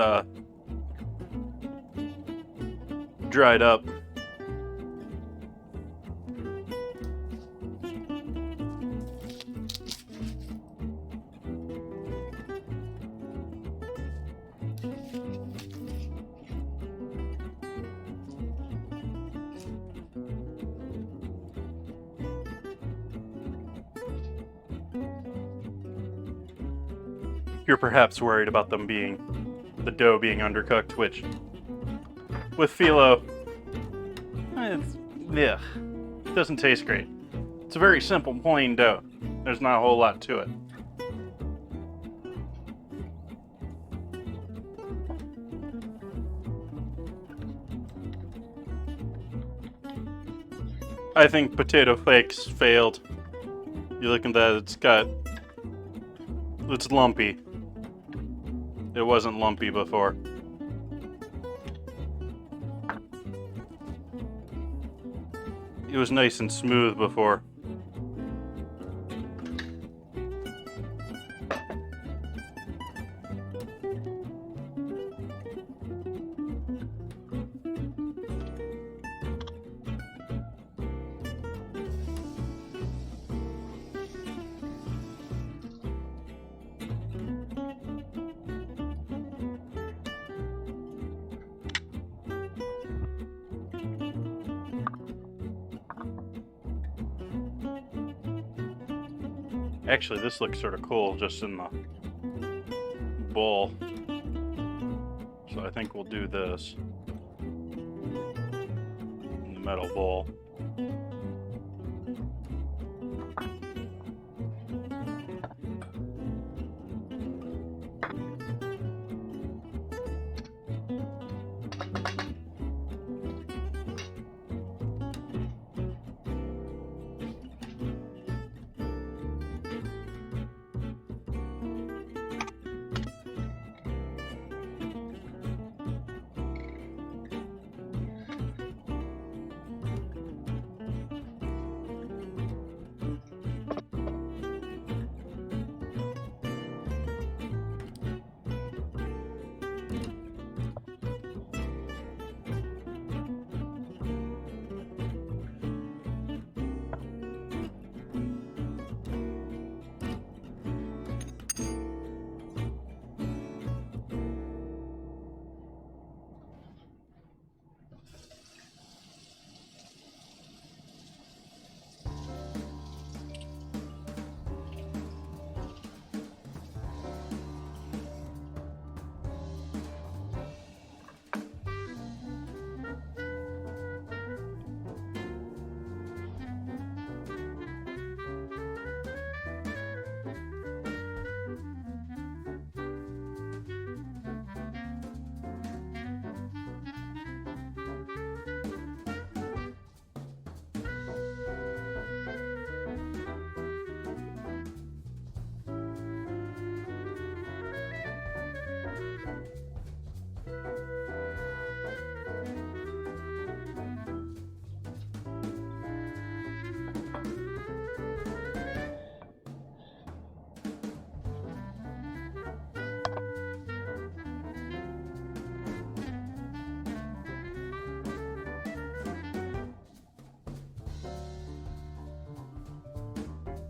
dried up. You're perhaps worried about the dough being undercooked, which, with phyllo, it doesn't taste great. It's a very simple, plain dough. There's not a whole lot to it. I think potato flakes failed. You look at that, it's lumpy. It wasn't lumpy before. It was nice and smooth before. Actually, this looks sort of cool just in the bowl. So I think we'll do this in the metal bowl.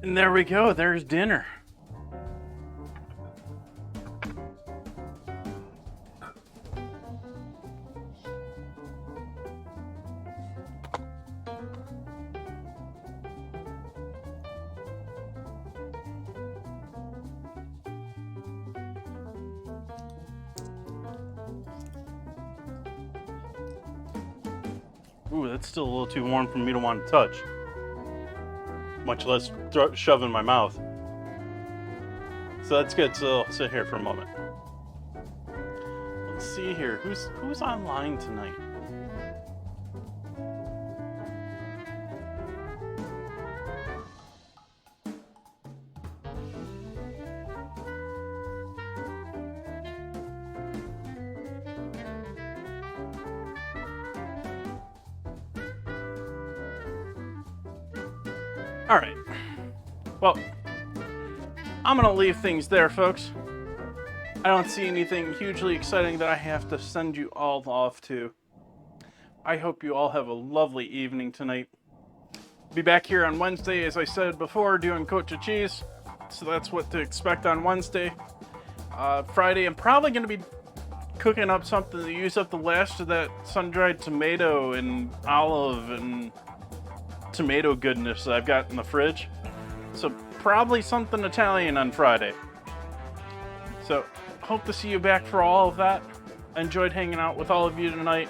And there we go. There's dinner. Ooh, that's still a little too warm for me to want to touch. Much less shove in my mouth. So that's good. So I'll sit here for a moment. Let's see here. Who's online tonight? All right. Well, I'm going to leave things there, folks. I don't see anything hugely exciting that I have to send you all off to. I hope you all have a lovely evening tonight. Be back here on Wednesday, as I said before, doing Coach of Cheese. So that's what to expect on Wednesday. Friday, I'm probably going to be cooking up something to use up the last of that sun-dried tomato and olive and tomato goodness that I've got in the fridge. So probably something Italian on Friday. So hope to see you back for all of that. I enjoyed hanging out with all of you tonight.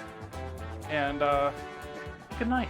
And good night.